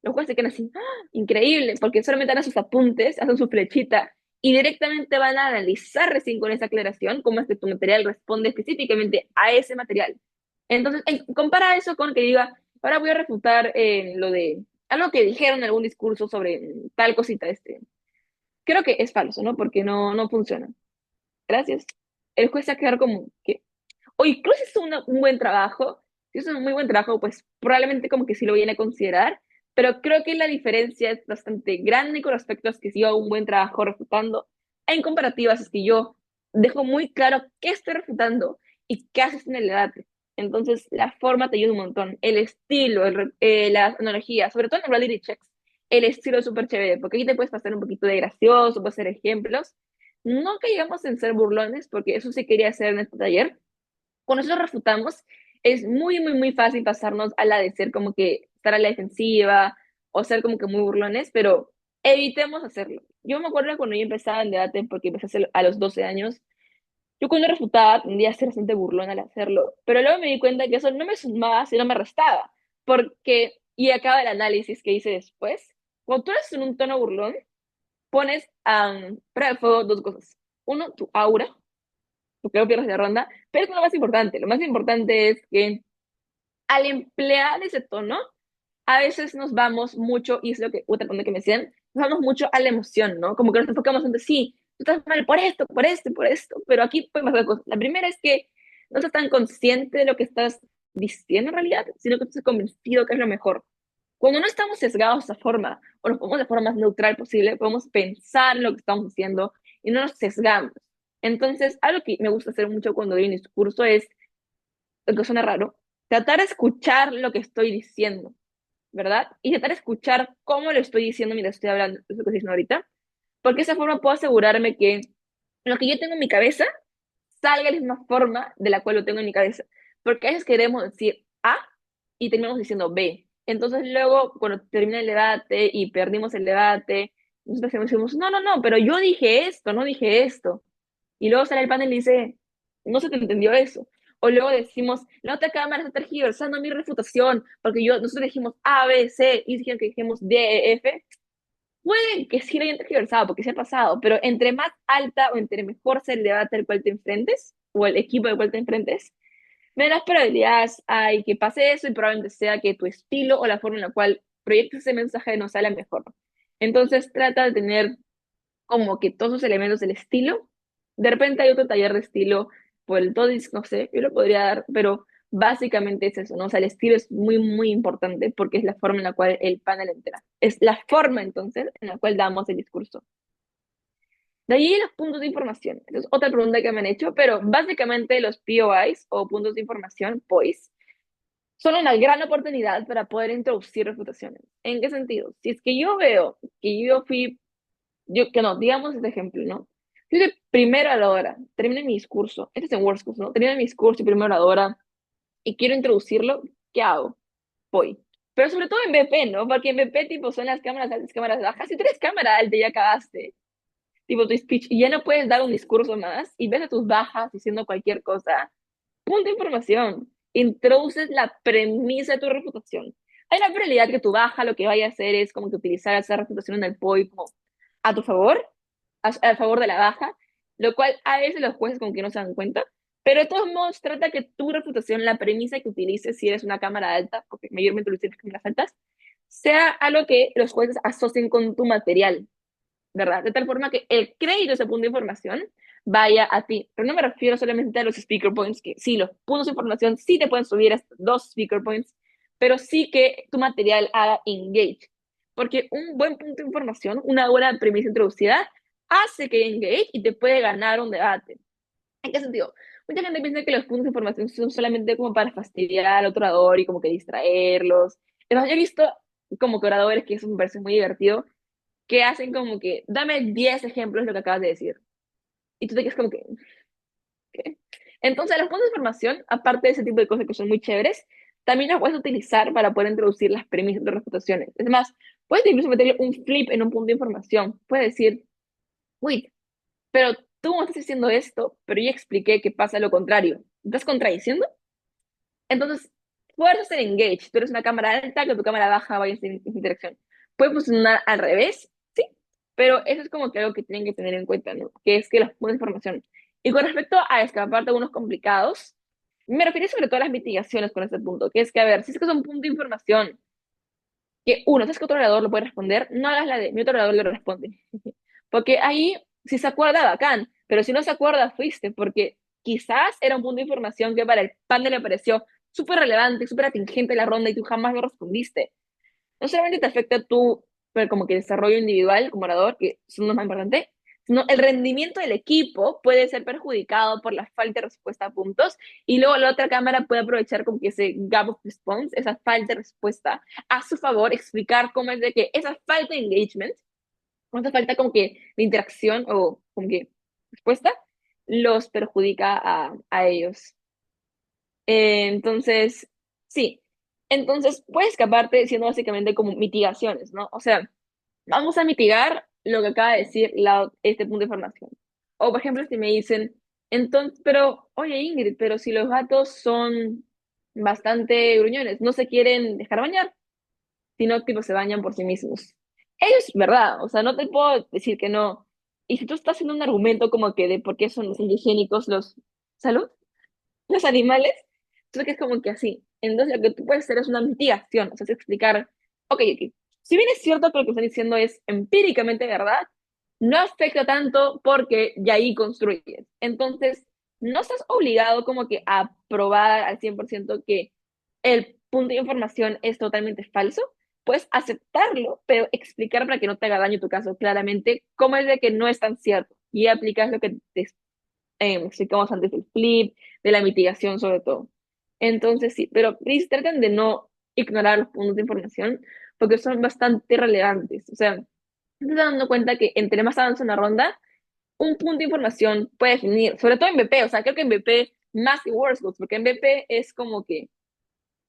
los jueces se quedan así, ¡ah! Increíble, porque solamente dan sus apuntes, hacen su flechita y directamente van a analizar recién con esa aclaración cómo es que tu material responde específicamente a ese material. Entonces, compara eso con que diga, ahora voy a refutar lo de algo que dijeron en algún discurso sobre tal cosita. Creo que es falso, ¿no? Porque no funciona. Gracias. El juez se va a quedar como que, o incluso si es un buen trabajo, si es un muy buen trabajo, pues probablemente como que sí lo viene a considerar, pero creo que la diferencia es bastante grande con respecto a que si yo hago un buen trabajo refutando, en comparativas es que yo dejo muy claro qué estoy refutando y qué haces en el debate. Entonces, la forma te ayuda un montón, el estilo, las analogías, sobre todo en el reality checks, el estilo es súper chévere, porque aquí te puedes pasar un poquito de gracioso, puedes hacer ejemplos, no que llegamos en ser burlones, porque eso sí quería hacer en este taller, cuando nosotros refutamos, es muy fácil pasarnos a la de ser como que estar a la defensiva o ser como que muy burlones, pero evitemos hacerlo. Yo me acuerdo cuando yo empezaba en debate, porque empecé a hacer a los 12 años, yo cuando refutaba tendía a ser bastante burlón al hacerlo, pero luego me di cuenta que eso no me sumaba, sino me restaba, porque, y acaba el análisis que hice después, cuando tú eres en un tono burlón, pones a prueba de fuego dos cosas. Uno, tu aura, porque no pierdes la ronda, pero es lo más importante. Lo más importante es que al emplear ese tono, a veces nos vamos mucho, y es lo que otra pregunta que me decían, vamos mucho a la emoción, ¿no? Como que nos enfocamos en sí, tú estás mal por esto, por esto, por esto, pero aquí pueden pasar cosas. La primera es que no estás tan consciente de lo que estás diciendo en realidad, sino que estás convencido que es lo mejor. Cuando no estamos sesgados de esa forma, o nos ponemos de forma más neutral posible, podemos pensar en lo que estamos diciendo y no nos sesgamos. Entonces, algo que me gusta hacer mucho cuando doy un discurso es, lo que suena raro, tratar de escuchar lo que estoy diciendo, ¿verdad? Y tratar de escuchar cómo lo estoy diciendo mientras estoy hablando, es lo que estoy diciendo ahorita, porque de esa forma puedo asegurarme que lo que yo tengo en mi cabeza salga de la misma forma de la cual lo tengo en mi cabeza. Porque a veces queremos decir A y terminamos diciendo B. Entonces luego, cuando termina el debate y perdimos el debate, nosotros decimos, no, no, no, pero yo dije esto, no dije esto. Y luego sale el panel y dice, no se te entendió eso. O luego decimos, la otra cámara está tergiversando mi refutación, porque nosotros dijimos A, B, C, y dijeron que dijimos D, E, F. Puede que sí lo hayan tergiversado, porque se ha pasado, pero entre más alta o entre mejor sea el debate al cual te enfrentes, o el equipo al cual te enfrentes, menos probabilidades hay que pase eso y probablemente sea que tu estilo o la forma en la cual proyectas ese mensaje no sea la mejor. Entonces trata de tener como que todos los elementos del estilo. De repente hay otro taller de estilo por el Todis, no sé, yo lo podría dar, pero básicamente es eso, ¿no? O sea, el estilo es muy, muy importante porque es la forma en la cual el panel entera. Es la forma, entonces, en la cual damos el discurso. De ahí los puntos de información. Esa es otra pregunta que me han hecho, pero básicamente los POIs o puntos de información, POIs, son una gran oportunidad para poder introducir refutaciones. ¿En qué sentido? Si es que yo veo que que no, digamos este ejemplo, ¿no? Yo de primero a la hora, termino mi discurso, este es en WordSchool, ¿no? Termino mi discurso y primero a la hora y quiero introducirlo, ¿qué hago? Voy. Pero sobre todo en BP, ¿no? Porque en BP, tipo, son las cámaras altas, cámaras bajas. Si tú eres cámara alta, ya acabaste. Tipo, tu speech, y ya no puedes dar un discurso más y ves a tus bajas diciendo cualquier cosa. Punto de información. Introduces la premisa de tu reputación. Hay una probabilidad que tu baja lo que vaya a hacer es como que utilizar esa reputación en el POI como a tu favor, a favor de la baja, lo cual a veces los jueces como que no se dan cuenta, pero de todos modos trata que tu reputación, la premisa que utilices si eres una cámara alta, porque mayormente lo utilizas cámaras altas, sea algo que los jueces asocien con tu material, ¿verdad? De tal forma que el crédito de ese punto de información vaya a ti. Pero no me refiero solamente a los speaker points, que sí, los puntos de información sí te pueden subir hasta 2 speaker points, pero sí que tu material haga engage. Porque un buen punto de información, una buena premisa introducida, hace que engage y te puede ganar un debate. ¿En qué sentido? Mucha gente piensa que los puntos de información son solamente como para fastidiar al otro orador y como que distraerlos. Además, yo he visto como que oradores, que eso me parece muy divertido, que hacen como que, dame 10 ejemplos de lo que acabas de decir. Y tú te quedas como que, ¿qué? Entonces, los puntos de información, aparte de ese tipo de cosas que son muy chéveres, también los puedes utilizar para poder introducir las premisas de reputaciones. Es más, puedes incluso meterle un flip en un punto de información. Puedes decir, uy, pero tú me estás diciendo esto, pero yo expliqué que pasa lo contrario. ¿Me estás contradiciendo? Entonces, puedes hacer engage. Tú eres una cámara alta, que tu cámara baja vaya a hacer interacción. Puede funcionar al revés, sí, pero eso es como que algo que tienen que tener en cuenta, ¿no? Que es que los puntos de información. Y con respecto a escapar de algunos complicados, me refiero sobre todo a las mitigaciones con este punto, que es que, a ver, si es que es un punto de información que uno, sabes que otro orador lo puede responder, no hagas la de mi otro orador lo responde. Porque ahí, si se acuerda, bacán, pero si no se acuerda, fuiste, porque quizás era un punto de información que para el panel le pareció súper relevante, súper atingente la ronda y tú jamás lo respondiste. No solamente te afecta tu, pero como que desarrollo individual como orador, que es lo más importante, sino el rendimiento del equipo puede ser perjudicado por la falta de respuesta a puntos y luego la otra cámara puede aprovechar como que ese gap of response, esa falta de respuesta a su favor, explicar cómo es de que esa falta de engagement, esa falta como que de interacción o como que respuesta, los perjudica a ellos. Entonces, sí. Entonces, puedes escaparte diciendo básicamente como mitigaciones, ¿no? O sea, vamos a mitigar lo que acaba de decir este punto de información. O, por ejemplo, si me dicen, entonces, pero, oye, Ingrid, pero si los gatos son bastante gruñones, no se quieren dejar bañar, sino tipo se bañan por sí mismos. Ellos, ¿verdad? O sea, no te puedo decir que no. Y si tú estás haciendo un argumento como que de por qué son los higiénicos los... ¿Salud? Los animales, entonces que es como que así. Entonces lo que tú puedes hacer es una mitigación, o sea, es explicar, ok, ok. si bien es cierto que lo que están diciendo es empíricamente verdad, no afecta tanto porque ya ahí construyes. Entonces, no estás obligado como que a probar al 100% que el punto de información es totalmente falso. Puedes aceptarlo, pero explicar para que no te haga daño tu caso claramente cómo es de que no es tan cierto. Y aplicas lo que te explicamos antes del flip, de la mitigación sobre todo. Entonces sí, pero please traten de no ignorar los puntos de información porque son bastante relevantes. O sea, te estás dando cuenta que entre más avanza una ronda, un punto de información puede definir, sobre todo en BP, o sea, creo que en BP más que Worst Books, porque en BP es como que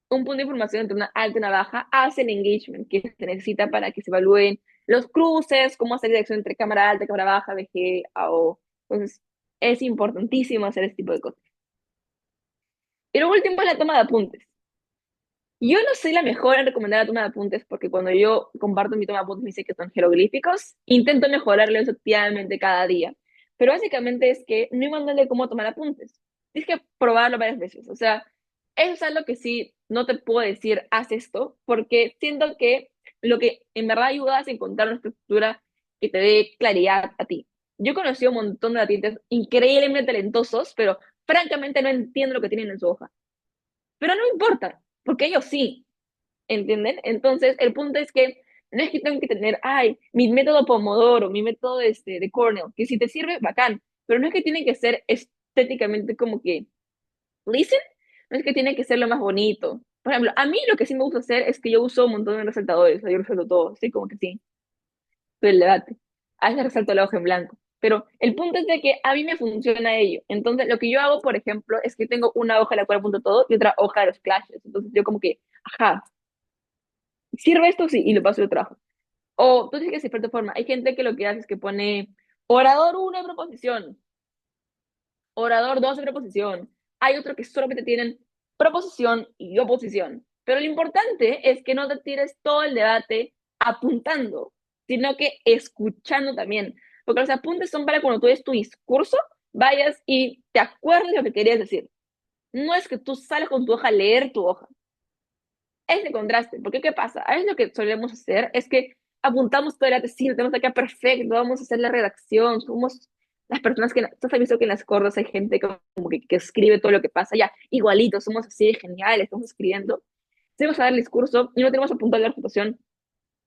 un punto de información entre una alta y una baja hace el engagement que se necesita para que se evalúen los cruces, cómo hacer dirección entre cámara alta, cámara baja, VG, AO. Entonces, es importantísimo hacer este tipo de cosas. Y lo último es la toma de apuntes. Yo no soy la mejor en recomendar la toma de apuntes porque cuando yo comparto mi toma de apuntes me dice que son jeroglíficos. Intento mejorarlo eso activamente cada día. Pero básicamente es que no hay manual de cómo tomar apuntes. Tienes que probarlo varias veces. O sea, eso es algo que sí no te puedo decir, haz esto, porque siento que lo que en verdad ayuda es encontrar una estructura que te dé claridad a ti. Yo he conocido un montón de latinos increíblemente talentosos, pero francamente no entiendo lo que tienen en su hoja. Pero no importa, porque ellos sí, ¿entienden? Entonces, el punto es que no es que tengo que tener, ay, mi método Pomodoro, mi método de Cornell, que si te sirve, bacán, pero no es que tiene que ser estéticamente como que, listen, no es que tiene que ser lo más bonito. Por ejemplo, a mí lo que sí me gusta hacer es que yo uso un montón de resaltadores, o sea, yo resalto todo, sí, como que sí, el debate. A veces resalto la hoja en blanco. Pero el punto es de que a mí me funciona ello. Entonces, lo que yo hago, por ejemplo, es que tengo una hoja en la cual apunto todo y otra hoja de los clashes. Entonces, yo como que, ajá, ¿sirve esto? Sí, y lo paso de trabajo. O tú tienes que hacer de forma. Hay gente que lo que hace es que pone orador uno de proposición, orador 2 de proposición. Hay otro que solamente tienen proposición y oposición. Pero lo importante es que no te tires todo el debate apuntando, sino que escuchando también. Porque los apuntes son para cuando tú des tu discurso, vayas y te acuerdes de lo que querías decir. No es que tú sales con tu hoja a leer tu hoja. Es de contraste, porque ¿qué pasa? A veces lo que solemos hacer es que apuntamos todo el debate, sí, lo tenemos acá perfecto, vamos a hacer la redacción, somos las personas que, tú has visto que en las cordas hay gente como que escribe todo lo que pasa, ya, igualito, somos así de geniales, estamos escribiendo, tenemos a dar el discurso y no tenemos apuntado la reputación,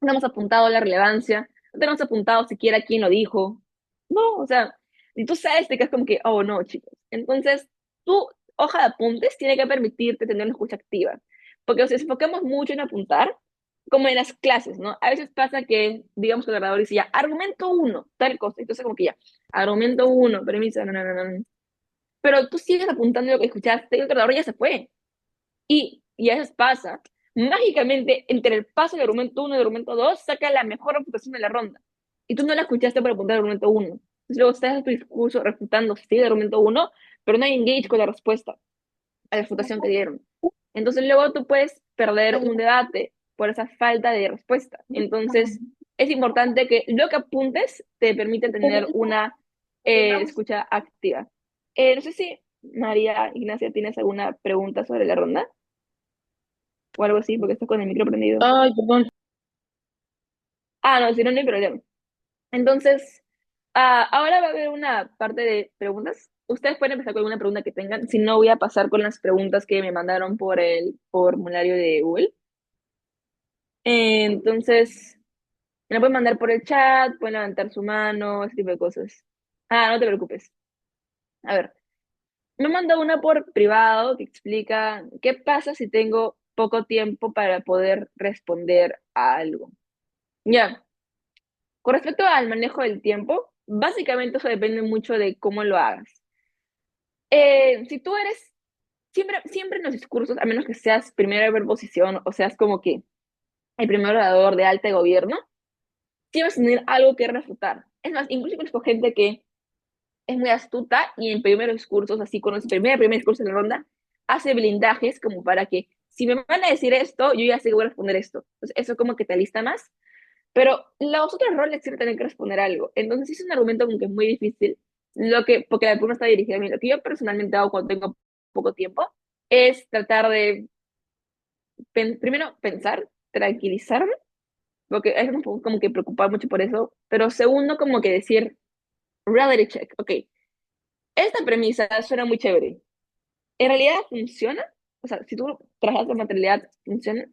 no hemos apuntado la relevancia, no tenemos apuntado siquiera quién lo dijo, no, o sea, y tú sabes de que es como que, oh no, chicos, entonces tu hoja de apuntes tiene que permitirte tener una escucha activa, porque si nos enfocamos mucho en apuntar, como en las clases, ¿no? A veces pasa que, digamos, que el orador dice ya, argumento uno, tal cosa, entonces como que ya, argumento uno, permiso, no, no, no, no, pero tú sigues apuntando lo que escuchaste y el orador ya se fue, y a veces pasa, mágicamente, entre el paso del argumento uno y el argumento 2 saca la mejor reputación de la ronda. Y tú no la escuchaste para apuntar al argumento uno. Entonces luego estás en tu discurso refutando, sí, el argumento uno, pero no hay engage con la respuesta a la refutación que dieron. Entonces luego tú puedes perder un debate por esa falta de respuesta. Entonces es importante que lo que apuntes te permite tener una escucha activa. No sé si María Ignacia tienes alguna pregunta sobre la ronda o algo así, porque estás con el micro prendido. Ay, perdón. Ah, no, si no, no hay problema. Entonces, ahora va a haber una parte de preguntas. Ustedes pueden empezar con alguna pregunta que tengan. Si no, voy a pasar con las preguntas que me mandaron por el formulario de Google. Entonces, me la pueden mandar por el chat, pueden levantar su mano, ese tipo de cosas. Ah, no te preocupes. A ver, me mandó una por privado que explica qué pasa si tengo poco tiempo para poder responder a algo. Ya. Con respecto al manejo del tiempo, básicamente eso depende mucho de cómo lo hagas. Si tú eres, siempre en los discursos, a menos que seas primera de posición o seas como que el primer orador de alta gobierno, tienes que tener algo que refutar. Es más, incluso conozco gente que es muy astuta y en primeros discursos, así con el primer discurso de la ronda, hace blindajes como para que si me van a decir esto, yo ya sé que voy a responder esto. Entonces, eso como que te alista más. Pero los otros roles siempre tienen que responder algo. Entonces, sí es un argumento como que es muy difícil, porque la pregunta está dirigida a mí. Lo que yo personalmente hago cuando tengo poco tiempo es tratar de, primero, pensar, tranquilizarme porque es un poco como que preocupar mucho por eso, pero segundo, como que decir, reality check, ok, esta premisa suena muy chévere. ¿En realidad funciona? O sea, si tú trabajas con materialidad, funciona.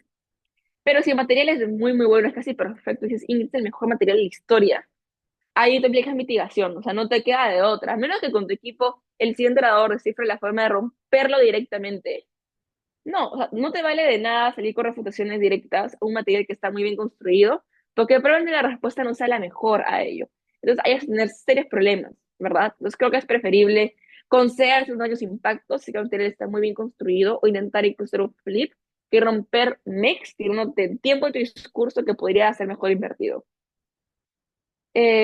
Pero si el material es muy, muy bueno, es casi perfecto, y dices, "Ingrid, es el mejor material de la historia", ahí te aplicas mitigación, o sea, no te queda de otra. A menos que con tu equipo el siguiente orador descifre la forma de romperlo directamente. No, o sea, no te vale de nada salir con refutaciones directas a un material que está muy bien construido, porque probablemente la respuesta no sea la mejor a ello. Entonces, hay que tener serios problemas, ¿verdad? Entonces, creo que es preferible conceder sus daños impactos si el material está muy bien construido o intentar incluso hacer un flip que romper mix, tirándote tiempo de tu discurso que podría ser mejor invertido.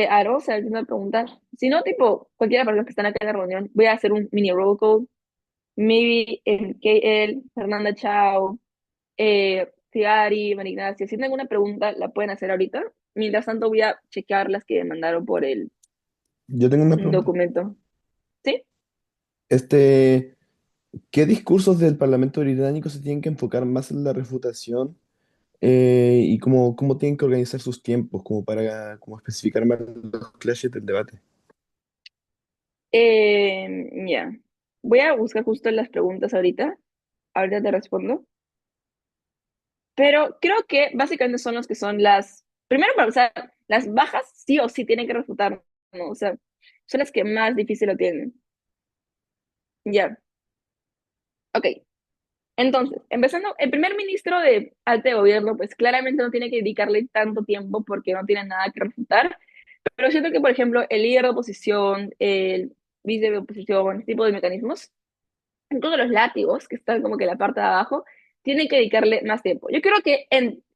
Aro, o sea, alguna pregunta. Si no, tipo, cualquiera de las personas que están acá en la reunión, voy a hacer un mini roll call. Maybe KL, Fernanda Chao, Figari, María Ignacia, si tienen alguna pregunta, la pueden hacer ahorita. Mientras tanto, voy a checar las que mandaron por el Yo tengo una pregunta. documento. ¿Sí? Este, ¿Qué discursos del Parlamento británico se tienen que enfocar más en la refutación y cómo tienen que organizar sus tiempos como para como especificar más los clashes del debate? Ya. Voy a buscar justo las preguntas ahorita. Ahorita te respondo. Pero creo que básicamente son los que son las. Primero, para empezar, las bajas sí o sí tienen que refutar, ¿no? O sea, son las que más difícil lo tienen. Ya. Ok. Entonces, empezando, el primer ministro de alto gobierno, pues claramente no tiene que dedicarle tanto tiempo porque no tiene nada que refutar, pero siento que, por ejemplo, el líder de oposición, el vice de oposición, este tipo de mecanismos, incluso los látigos, que están como que en la parte de abajo, tienen que dedicarle más tiempo. Yo creo que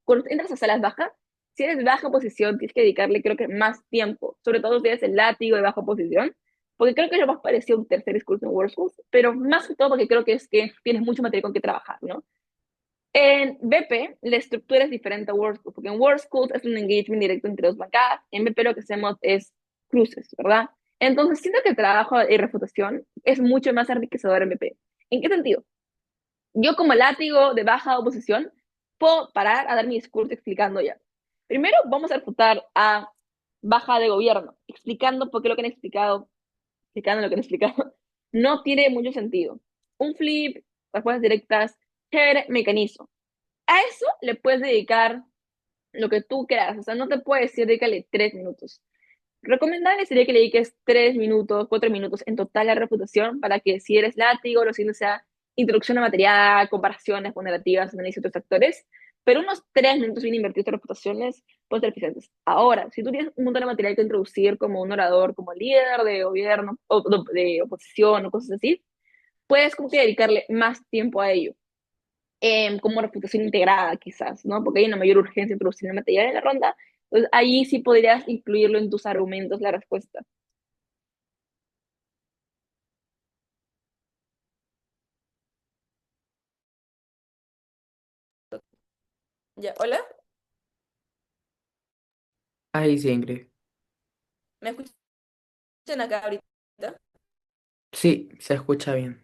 cuando entras a salas bajas, si eres baja posición, tienes que dedicarle, creo que, más tiempo, sobre todo si eres el látigo de baja posición, porque creo que es lo más parecido a un tercer discurso en World Schools, pero más que todo porque creo que es que tienes mucho material con que trabajar, ¿no? En BP, la estructura es diferente a World Schools, porque en World Schools es un engagement directo entre dos bancadas, en BP lo que hacemos es cruces, ¿verdad? Entonces, siento que el trabajo de refutación es mucho más enriquecedor en BP. ¿En qué sentido? Yo como látigo de baja oposición puedo parar a dar mi discurso explicando ya. Primero vamos a refutar a baja de gobierno, explicando por qué lo que han explicado, explicando lo que han explicado, no tiene mucho sentido. Un flip, respuestas directas, chévere, mecanismo. A eso le puedes dedicar lo que tú quieras, o sea, no te puedes decir dedícale 3 minutos. Recomendable sería que le dediques 3 minutos, 4 minutos en total a reputación para que si eres látigo, lo siguiente sea introducción a material, comparaciones ponderativas, análisis de otros factores, pero unos 3 minutos bien invertidos en reputaciones pueden ser eficientes. Ahora, si tú tienes un montón de material que introducir como un orador, como líder de gobierno o de oposición o cosas así, puedes como que dedicarle más tiempo a ello, como reputación integrada quizás, ¿no? Porque hay una mayor urgencia de introducir el material en la ronda, entonces ahí sí podrías incluirlo en tus argumentos, la respuesta. Ya, hola, Ahí sí, Ingrid. ¿me escuchan acá ahorita? Sí, se escucha bien.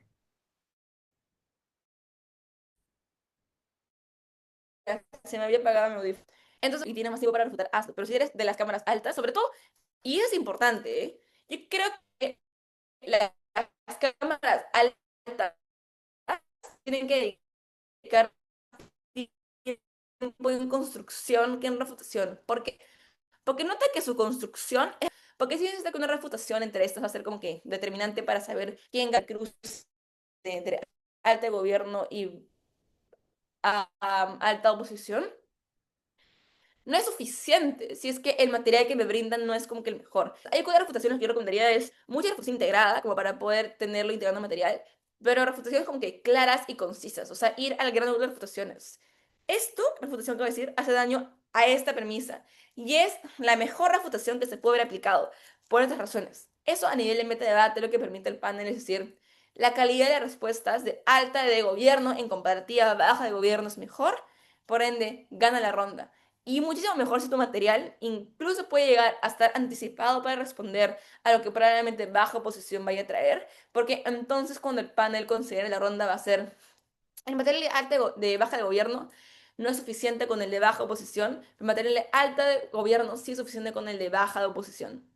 Se me había apagado mi audífono. Entonces, y tiene más tiempo para refutar, hazlo. Pero si eres de las cámaras altas, sobre todo, y es importante, ¿eh? Yo creo que las cámaras altas tienen que dedicar tiempo en construcción que en refutación. ¿Por qué? Porque nota que su construcción es. Porque si está que una refutación entre estas va a ser como que determinante para saber quién gana el cruce entre alta gobierno y alta oposición, no es suficiente si es que el material que me brindan no es como que el mejor. Hay algunas refutaciones que yo recomendaría es mucha refutación integrada, como para poder tenerlo integrando material, pero refutaciones como que claras y concisas, o sea, ir al grano de las refutaciones. Esto, refutación que voy a decir, hace daño a esta premisa y es la mejor refutación que se puede haber aplicado por estas razones. Eso a nivel de metadebate lo que permite el panel es decir, la calidad de respuestas de alta de gobierno en comparativa baja de gobierno es mejor, por ende, gana la ronda. Y muchísimo mejor si tu material incluso puede llegar a estar anticipado para responder a lo que probablemente baja posición vaya a traer, porque entonces cuando el panel considere la ronda va a ser el material de baja de gobierno no es suficiente con el de baja oposición, pero mantenerle alta de gobierno sí es suficiente con el de baja de oposición.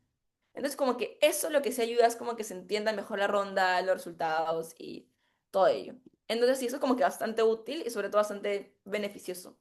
Entonces, como que eso lo que se ayuda es como que se entienda mejor la ronda, los resultados y todo ello. Entonces, sí, eso es como que bastante útil y sobre todo bastante beneficioso.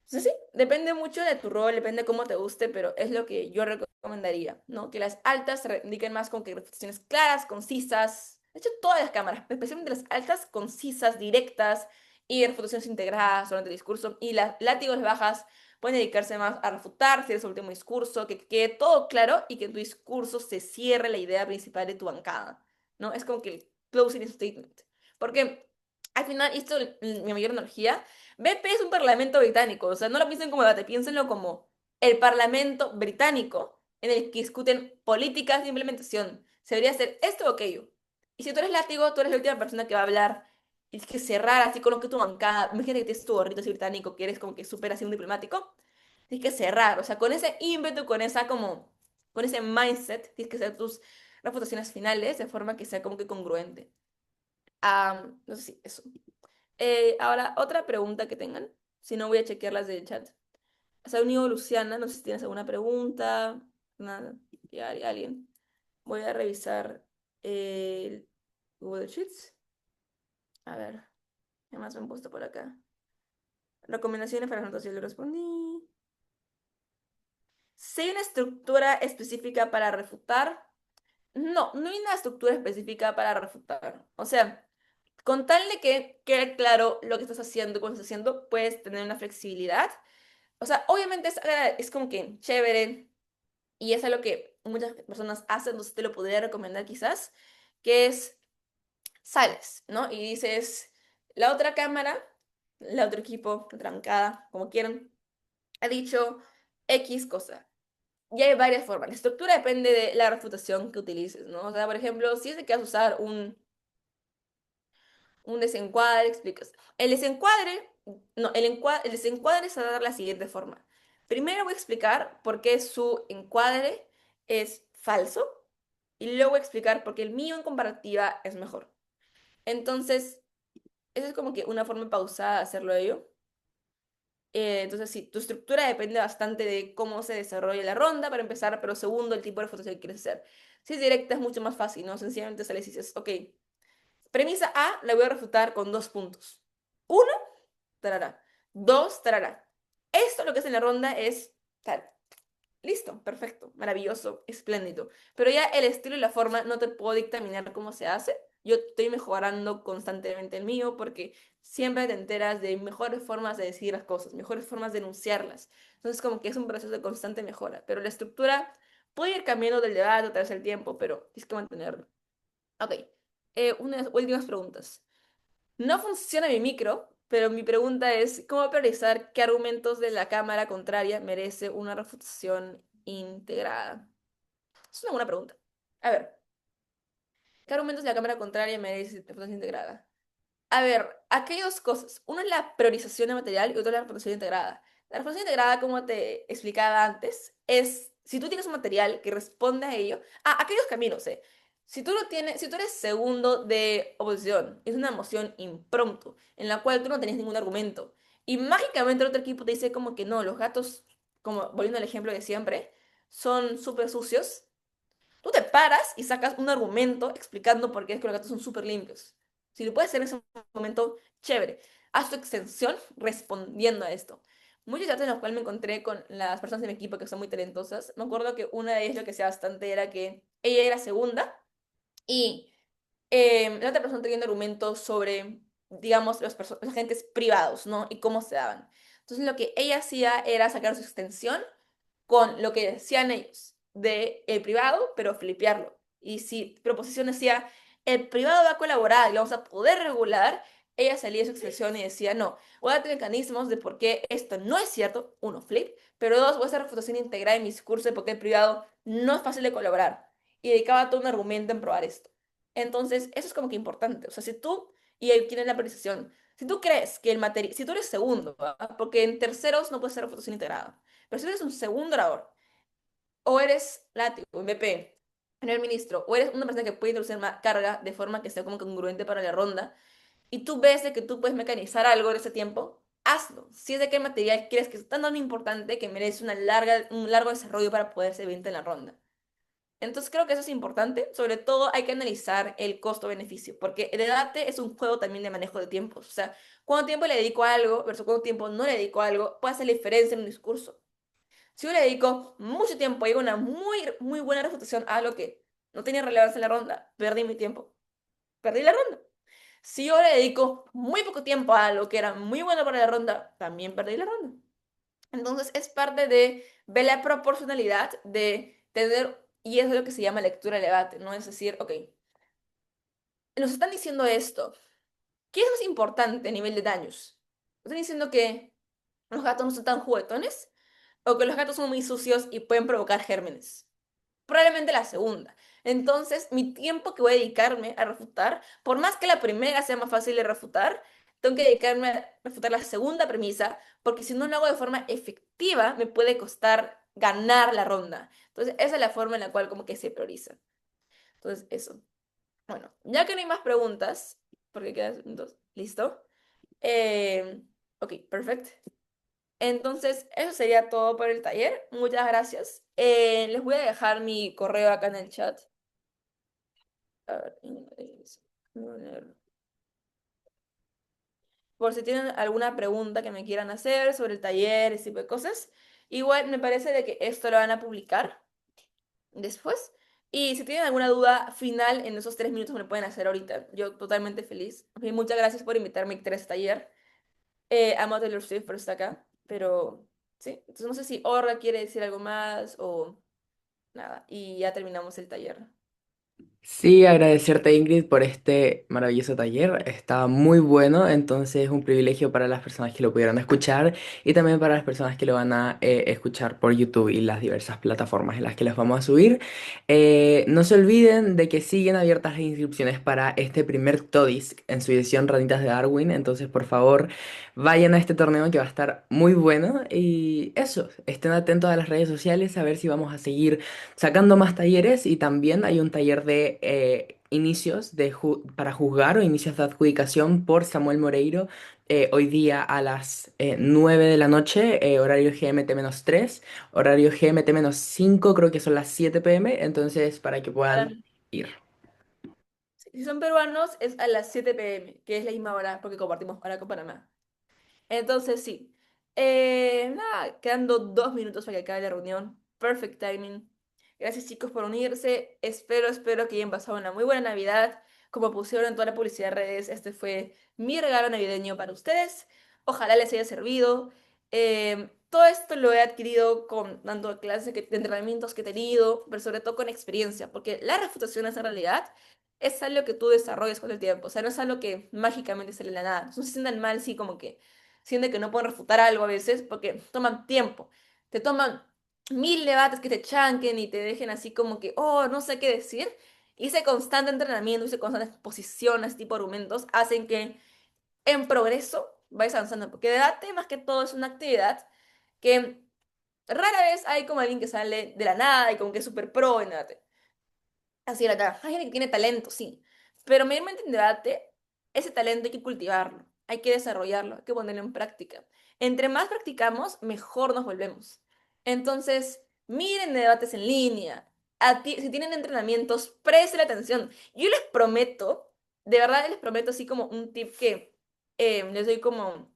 Entonces, sí, depende mucho de tu rol, depende de cómo te guste, pero es lo que yo recomendaría, ¿no? Que las altas se indiquen más con que reflexiones claras, concisas. De hecho, todas las cámaras, especialmente las altas, concisas, directas y refutaciones integradas durante el discurso. Y las látigos bajas pueden dedicarse más a refutar si es el último discurso, que quede todo claro y que en tu discurso se cierre la idea principal de tu bancada, ¿no? Es como que el closing statement. Porque al final, esto, mi mayor energía BP es un parlamento británico, o sea, no lo piensen como debate, piénsenlo como el parlamento británico en el que discuten políticas de implementación. Se debería hacer esto o aquello. Y si tú eres látigo, tú eres la última persona que va a hablar. Y es que cerrar así con lo que tu bancada, imagínate que tienes tu gorrito así británico, que eres como que súper así un diplomático, tienes que cerrar, o sea, con ese ímpetu, con esa como, con ese mindset, tienes que hacer tus reputaciones finales de forma que sea como que congruente. No sé si eso. Ahora, otra pregunta que tengan. Si no, voy a chequear las del chat. Se ha unido Luciana. No sé si tienes alguna pregunta. Nada. Ya, alguien. Voy a revisar el Google Sheets. A ver. ¿Qué más me han puesto por acá? Recomendaciones para anotación. Le respondí. Si hay una estructura específica para refutar. No, no hay una estructura específica para refutar. O sea, con tal de que quede claro lo que estás haciendo, cómo estás haciendo, puedes tener una flexibilidad. O sea, obviamente es como que chévere y es algo que muchas personas hacen, entonces te lo podría recomendar quizás, que es sales, ¿no? Y dices, la otra cámara, la otro equipo, otra bancada, como quieran, ha dicho X cosa. Y hay varias formas. La estructura depende de la refutación que utilices, ¿no? O sea, por ejemplo, si es de que vas a usar un desencuadre, explicas. El desencuadre, no, el desencuadre se va a dar la siguiente forma. Primero voy a explicar por qué su encuadre es falso y luego voy a explicar por qué el mío en comparativa es mejor. Entonces, esa es como que una forma pausada de hacerlo ello. Entonces, sí, tu estructura depende bastante de cómo se desarrolla la ronda para empezar, pero segundo, el tipo de fotos que quieres hacer. Si es directa es mucho más fácil, ¿no? Sencillamente sales y dices, ok, premisa A la voy a refutar con 2 puntos. Uno, tarará. Dos, tarará. Esto lo que es en la ronda es tal. Listo, perfecto, maravilloso, espléndido. Pero ya el estilo y la forma no te puedo dictaminar cómo se hace. Yo estoy mejorando constantemente el mío porque siempre te enteras de mejores formas de decir las cosas, mejores formas de enunciarlas. Entonces como que es un proceso de constante mejora. Pero la estructura puede ir cambiando del debate a través del tiempo, pero tienes que mantenerlo. Ok, unas últimas preguntas. No funciona mi micro, pero mi pregunta es, ¿cómo priorizar qué argumentos de la cámara contraria merece una refutación integrada? Es una buena pregunta. A ver, ¿qué argumentos de la cámara contraria merece refutación integrada? A ver, aquí hay dos cosas. Una es la priorización de material y otra es la refutación integrada. La refutación integrada, como te explicaba antes, es si tú tienes un material que responde a ello. Ah, aquí hay dos caminos, ¿eh? Si tú lo tienes, si tú eres segundo de oposición, es una moción impromptu, en la cual tú no tenías ningún argumento. Y mágicamente el otro equipo te dice como que no, los gatos, como volviendo al ejemplo de siempre, son súper sucios. Tú te paras y sacas un argumento explicando por qué es que los gatos son súper limpios. Si lo puedes hacer en ese momento, chévere. Haz tu extensión respondiendo a esto. Muchos datos en los cuales me encontré con las personas de mi equipo que son muy talentosas. Me acuerdo que una de ellas lo que hacía bastante era que ella era segunda y la otra persona tenía un argumento sobre, digamos, los agentes privados, ¿no? Y cómo se daban. Entonces lo que ella hacía era sacar su extensión con lo que decían ellos de el privado, pero flipearlo. Y si proposición decía, el privado va a colaborar y lo vamos a poder regular, ella salía de su expresión y decía, no, voy a tener mecanismos de por qué esto no es cierto, uno, flip, pero dos, voy a hacer refutación integral en mi discurso de por qué el privado no es fácil de colaborar. Y dedicaba todo un argumento en probar esto. Entonces, eso es como que importante. O sea, si tú, y ahí tienes la precisión, si tú crees que el material, si tú eres segundo, ¿verdad? Porque en terceros no puedes hacer refutación integrada, pero si eres un segundo orador, o eres látigo, MVP, primer ministro, o eres una persona que puede introducir más carga de forma que sea como congruente para la ronda, y tú ves de que tú puedes mecanizar algo en ese tiempo, hazlo. Si es de qué material crees que es tan importante que merece un largo desarrollo para poderse vender en la ronda. Entonces creo que eso es importante. Sobre todo hay que analizar el costo-beneficio, porque el debate es un juego también de manejo de tiempos. O sea, cuánto tiempo le dedico a algo versus cuánto tiempo no le dedico a algo puede hacer la diferencia en un discurso. Si yo le dedico mucho tiempo y hago una muy buena refutación a algo que no tenía relevancia en la ronda, perdí mi tiempo, perdí la ronda. Si yo le dedico muy poco tiempo a algo que era muy bueno para la ronda, también perdí la ronda. Entonces es parte de ver la proporcionalidad de tener, y eso es lo que se llama lectura de debate, ¿no? Es decir, ok, nos están diciendo esto. ¿Qué es más importante a nivel de daños? ¿Nos están diciendo que los gatos no son tan juguetones? ¿O que los gatos son muy sucios y pueden provocar gérmenes? Probablemente la segunda. Entonces, mi tiempo que voy a dedicarme a refutar, por más que la primera sea más fácil de refutar, tengo que dedicarme a refutar la segunda premisa, porque si no lo hago de forma efectiva, me puede costar ganar la ronda. Entonces, esa es la forma en la cual como que se prioriza. Entonces, eso. Bueno, ya que no hay más preguntas, porque quedan dos, ¿listo? Eh, ok, perfecto. Entonces, eso sería todo por el taller. Muchas gracias. Les voy a dejar mi correo acá en el chat. A ver, por si tienen alguna pregunta que me quieran hacer sobre el taller, ese tipo de cosas. Igual me parece de que esto lo van a publicar después. Y si tienen alguna duda final en esos 3 minutos me lo pueden hacer ahorita. Yo totalmente feliz. Y muchas gracias por invitarme a este taller. Amo a Taylor Swift por estar acá. Pero sí, entonces no sé si Orra quiere decir algo más o nada. Y ya terminamos el taller. Sí, agradecerte Ingrid por este maravilloso taller. Estaba muy bueno, entonces es un privilegio para las personas que lo pudieron escuchar y también para las personas que lo van a escuchar por YouTube y las diversas plataformas en las que las vamos a subir. No se olviden de que siguen abiertas las inscripciones para este primer TODIS en su edición Ranitas de Darwin, entonces por favor vayan a este torneo que va a estar muy bueno y eso, estén atentos a las redes sociales a ver si vamos a seguir sacando más talleres y también hay un taller de inicios para juzgar o inicios de adjudicación por Samuel Moreiro hoy día a las 9 de la noche, horario GMT-3, horario GMT-5 creo que son las 7 p.m. Entonces para que puedan ir. Si son peruanos, es a las 7 p.m., que es la misma hora porque compartimos hora con Panamá. Entonces, sí. Nada, quedando 2 minutos para que acabe la reunión. Perfect timing. Gracias, chicos, por unirse. Espero que hayan pasado una muy buena Navidad. Como pusieron en toda la publicidad de redes, este fue mi regalo navideño para ustedes. Ojalá les haya servido. Todo esto lo he adquirido con dando de entrenamientos que he tenido, pero sobre todo con experiencia, porque la refutación en realidad es algo que tú desarrollas con el tiempo. O sea, no es algo que mágicamente sale de la nada. No se sientan mal, sí, como que siente que no pueden refutar algo a veces porque toman tiempo. Te toman 1000 debates que te chanquen y te dejen así como que, oh, no sé qué decir. Y ese constante entrenamiento, ese constante exposición a ese tipo de argumentos hacen que en progreso vayas avanzando. Porque debate, más que todo, es una actividad que rara vez hay como alguien que sale de la nada y como que es súper pro en debate. Así era acá. Hay gente que tiene talento, sí. Pero mayormente en debate, ese talento hay que cultivarlo, hay que desarrollarlo, hay que ponerlo en práctica. Entre más practicamos, mejor nos volvemos. Entonces, miren debates en línea. Si tienen entrenamientos, presten atención. Yo les prometo, de verdad les prometo así como un tip que les doy como,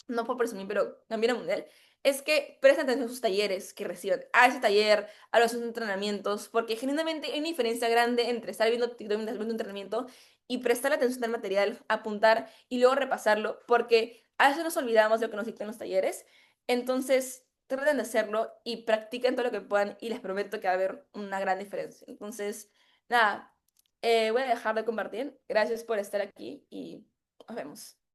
no por presumir, pero también a mundial, es que presten atención a sus talleres que reciban, a ese taller, a los entrenamientos, porque genuinamente hay una diferencia grande entre estar viendo TikTok mientras viendo un entrenamiento y prestar atención al material, apuntar y luego repasarlo, porque a veces nos olvidamos de lo que nos dictan los talleres. Entonces, traten de hacerlo y practiquen todo lo que puedan y les prometo que va a haber una gran diferencia. Entonces, nada, voy a dejar de compartir. Gracias por estar aquí y nos vemos.